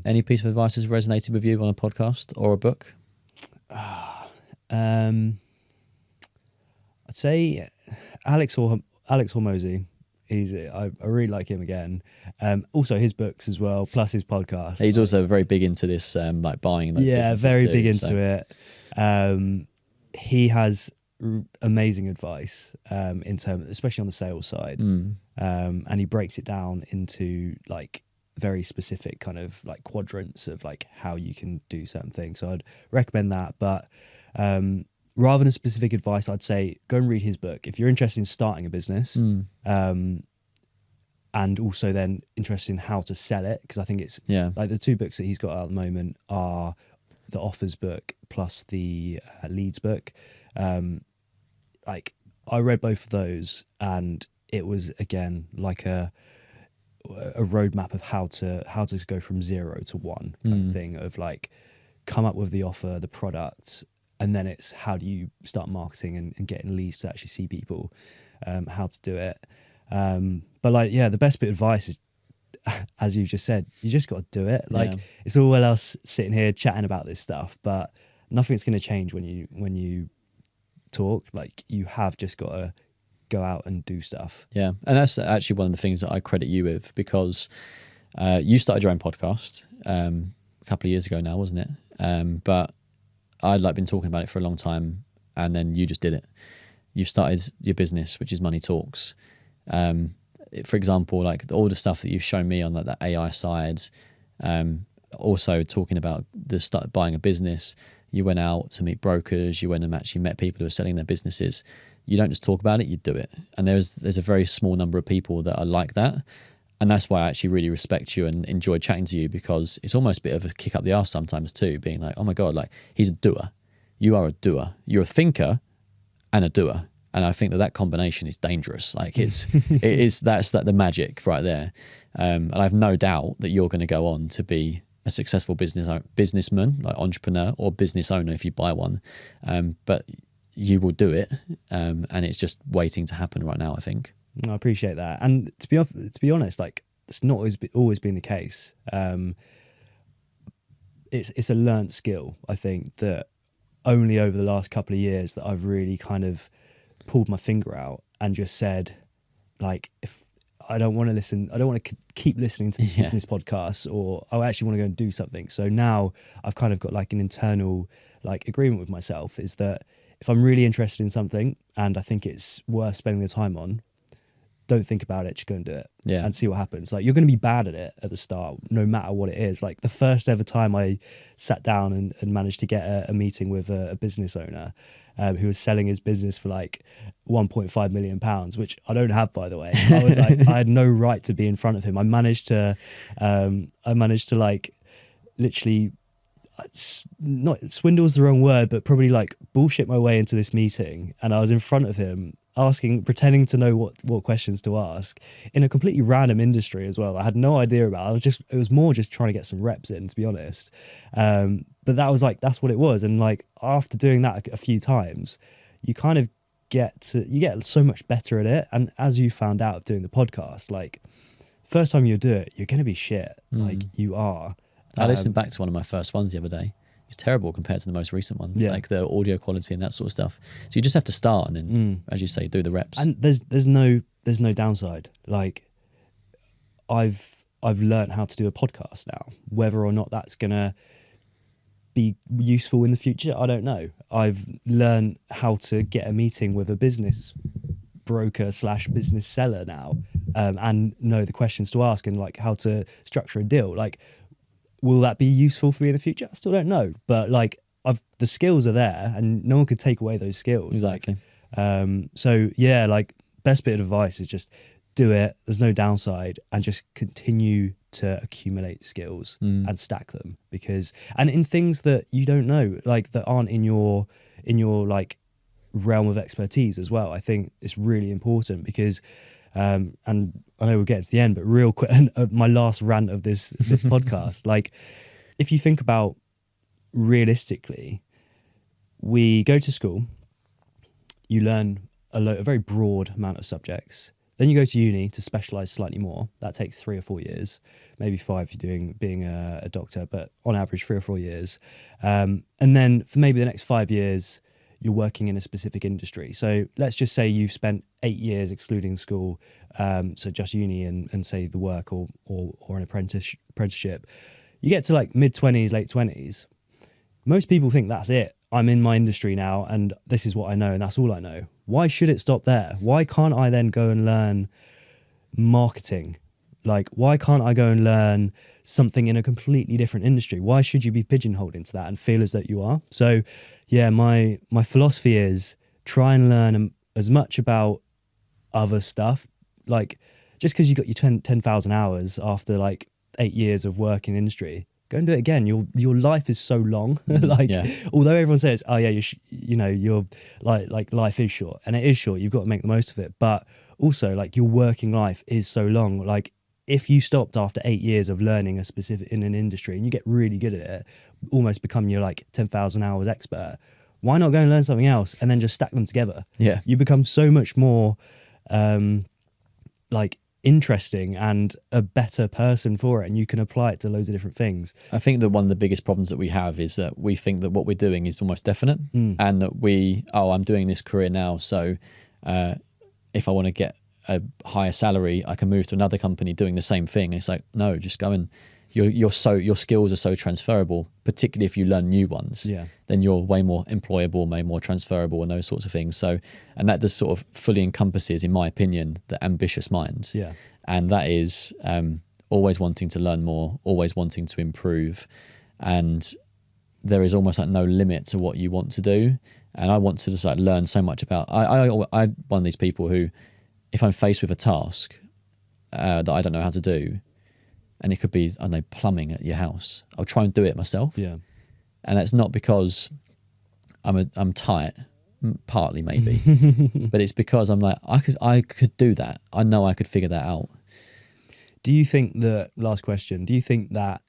Any piece of advice has resonated with you on a podcast or a book? I'd say Alex Hormozy. I really like him again. Also his books as well, plus his podcast. He's also very big into this, like buying those businesses very too, big into it. He has amazing advice in terms, especially on the sales side, and he breaks it down into like very specific kind of like quadrants of like how you can do certain things. So I'd recommend that, but rather than specific advice, I'd say go and read his book if you're interested in starting a business, and also then interested in how to sell it, because I think it's like the 2 books that he's got out at the moment are the offers book plus the leads book. Like I read both of those, and it was again like a roadmap of how to go from 0 to 1 kind of thing, of like come up with the offer, the product, and then it's how do you start marketing and getting leads to actually see people, how to do it. But like, the best bit of advice is, as you've just said, you just got to do it. Like it's all well else sitting here chatting about this stuff, but nothing's going to change when you talk. Like you have just got to go out and do stuff. Yeah. And that's actually one of the things that I credit you with, because you started your own podcast a couple of years ago now, wasn't it? But I'd like been talking about it for a long time, and then you just did it. You've started your business, which is Money Talks. For example, like all the stuff that you've shown me on like the AI side, also talking about buying a business. You went out to meet brokers, you went and actually met people who are selling their businesses. You don't just talk about it, you do it. And there's a very small number of people that are like that. And that's why I actually really respect you and enjoy chatting to you, because it's almost a bit of a kick up the arse sometimes too, being like, oh my God, like he's a doer. You are a doer. You're a thinker and a doer. And I think that combination is dangerous. Like that's like the magic right there. And I have no doubt that you're going to go on to be a successful businessman, like entrepreneur or business owner if you buy one. But you will do it. And it's just waiting to happen right now, I think. I appreciate that. And to be honest, like it's not always been the case. It's a learnt skill, I think, that only over the last couple of years that I've really kind of pulled my finger out and just said, like, if I don't want to keep listening to business podcasts, or I actually want to go and do something. So now I've kind of got like an internal like agreement with myself, is that if I'm really interested in something and I think it's worth spending the time on, don't think about it, just go and do it and see what happens. Like, you're going to be bad at it at the start, no matter what it is. Like the first ever time I sat down and managed to get a meeting with a business owner who was selling his business for like £1.5 million, which I don't have, by the way. I was like, I had no right to be in front of him. I managed to like literally, not swindle's the wrong word, but probably like bullshit my way into this meeting. And I was in front of him pretending to know what questions to ask in a completely random industry as well. I had no idea about. It was more just trying to get some reps in, to be honest. But that's what it was. And like after doing that a few times, you kind of get so much better at it. And as you found out doing the podcast, like first time you do it, you're going to be shit. Like you are. I listened back to one of my first ones the other day. It's terrible compared to the most recent one, like the audio quality and that sort of stuff. So you just have to start and then, as you say, do the reps. And there's no downside. Like I've learned how to do a podcast now. Whether or not that's gonna be useful in the future, I don't know. I've learned how to get a meeting with a business broker / business seller now, and know the questions to ask and like how to structure a deal. Like, will that be useful for me in the future? I still don't know, but like the skills are there, and no one could take away those skills. Exactly. So yeah, like best bit of advice is just do it. There's no downside, and just continue to accumulate skills and stack them, and in things that you don't know, like that aren't in your like realm of expertise as well. I think it's really important because, and I know we'll get to the end, but real quick, my last rant of this podcast, like if you think about realistically, we go to school, you learn a very broad amount of subjects. Then you go to uni to specialise slightly more. That takes 3 or 4 years, maybe 5 if you're being a doctor, but on average 3 or 4 years. And then for maybe the next 5 years, you're working in a specific industry. So let's just say you've spent 8 years excluding school, so just uni and say the work or an apprenticeship. You get to like mid-20s, late 20s. Most people think that's it. I'm in my industry now and this is what I know and that's all I know. Why should it stop there? Why can't I then go and learn marketing? Like, why can't I go and learn something in a completely different industry? Why should you be pigeonholed into that and feel as though you are? So, yeah, my philosophy is try and learn as much about other stuff. Like, just because you got your 10,000 hours after like 8 years of work in industry, go and do it again. Your life is so long. Although everyone says, "Oh yeah, you're like life is short," and it is short. You've got to make the most of it. But also, like your working life is so long. Like if you stopped after 8 years of learning a specific in an industry and you get really good at it, almost become your like 10,000 hours expert. Why not go and learn something else and then just stack them together? Yeah, you become so much more like interesting and a better person for it, and you can apply it to loads of different things. I think that one of the biggest problems that we have is that we think that what we're doing is almost definite, and that I'm doing this career now, so if I want to get a higher salary, I can move to another company doing the same thing. It's like, no, just go and your skills are so transferable, particularly if you learn new ones. Then you're way more employable, way more transferable, and those sorts of things. So, and that just sort of fully encompasses, in my opinion, the ambitious mind. And that is always wanting to learn more, always wanting to improve, and there is almost like no limit to what you want to do. And I want to just like learn so much about. I'm one of these people who, if I'm faced with a task that I don't know how to do, and it could be, I don't know, plumbing at your house, I'll try and do it myself. And that's not because I'm tight, partly maybe, but it's because I'm like, I could do that. I know I could figure that out. Do you think that, last question, do you think that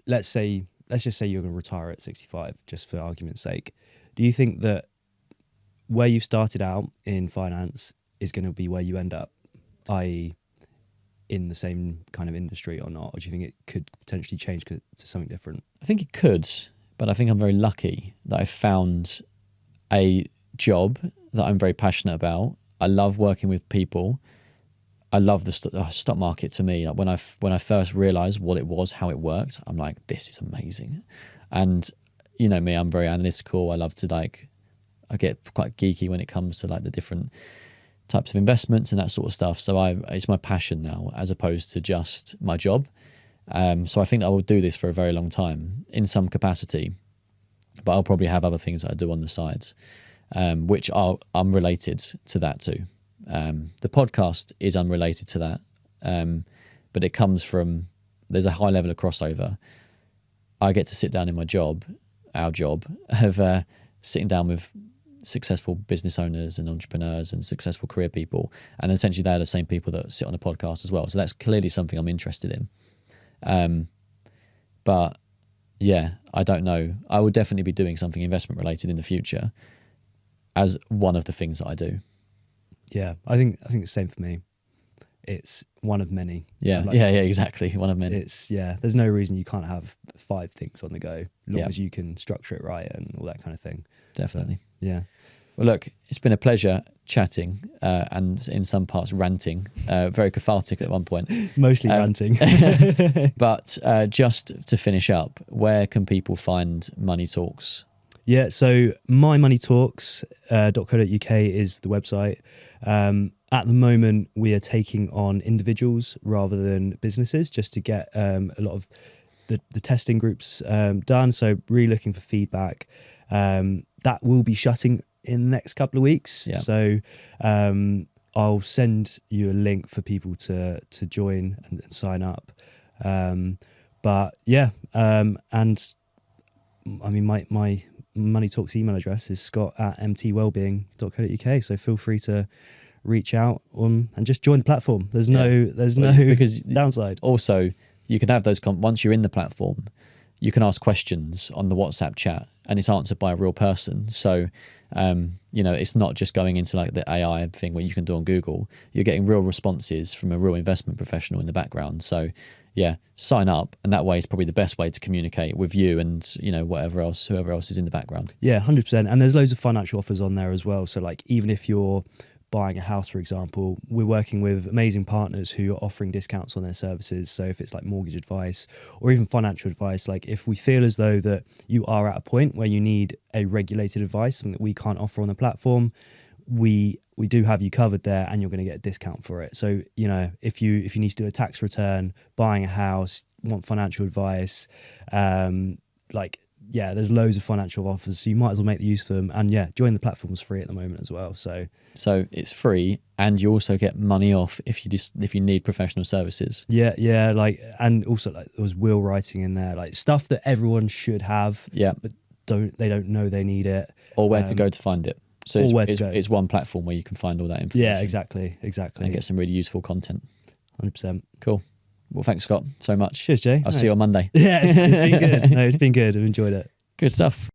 let's just say you're going to retire at 65, just for argument's sake. Do you think that where you started out in finance is going to be where you end up, i.e. in the same kind of industry or not? Or do you think it could potentially change to something different? I think it could, but I think I'm very lucky that I found a job that I'm very passionate about. I love working with people. I love the stock market. To me, like when I first realized what it was, how it worked, I'm like, this is amazing. And you know me, I'm very analytical. I love to I get quite geeky when it comes to like the different types of investments and that sort of stuff. So it's my passion now, as opposed to just my job. So I think I will do this for a very long time in some capacity, but I'll probably have other things that I do on the sides, which are unrelated to that too. The podcast is unrelated to that, but it comes from, there's a high level of crossover. I get to sit down in my job, our job, of sitting down with successful business owners and entrepreneurs and successful career people, and essentially they're the same people that sit on a podcast as well. So that's clearly something I'm interested in. But yeah, I don't know. I will definitely be doing something investment related in the future as one of the things that I do. Yeah, I think the same for me. It's one of many. Yeah, exactly. One of many. There's no reason you can't have 5 things on the go, as long as you can structure it right and all that kind of thing. Definitely. So, yeah. Well, look, it's been a pleasure chatting and in some parts ranting, very cathartic at one point. Mostly ranting. But just to finish up, where can people find Money Talks? Yeah, so mymoneytalks.co.uk is the website. At the moment, we are taking on individuals rather than businesses, just to get a lot of the testing groups done. So really looking for feedback. That will be shutting in the next couple of weeks. Yeah. So I'll send you a link for people to join and sign up. But yeah, and I mean, my Money Talks email address is scott@mtwellbeing.co.uk. So feel free to reach out and just join the platform. There's no because downside. Also, you can have those once you're in the platform, you can ask questions on the WhatsApp chat and it's answered by a real person. So, it's not just going into like the AI thing where you can do on Google. You're getting real responses from a real investment professional in the background. So yeah, sign up. And that way is probably the best way to communicate with you and, whoever else is in the background. Yeah, 100%. And there's loads of financial offers on there as well. So like, even if you're buying a house, for example, we're working with amazing partners who are offering discounts on their services. So if it's like mortgage advice or even financial advice, like if we feel as though that you are at a point where you need a regulated advice, something that we can't offer on the platform, we do have you covered there, and you're going to get a discount for it. So, if you need to do a tax return, buying a house, want financial advice, there's loads of financial offers, so you might as well make the use of them. And yeah, join the platform's free at the moment as well. So it's free, and you also get money off if you need professional services. Yeah, and also like there was will writing in there, like stuff that everyone should have. Yeah, but they don't know they need it, or where to go to find it. So it's one platform where you can find all that information. Yeah, exactly, and get some really useful content. 100%. Cool. Well, thanks, Scott, so much. Cheers, Jay. I'll see you on Monday. Yeah, it's been good. No, it's been good. I've enjoyed it. Good stuff.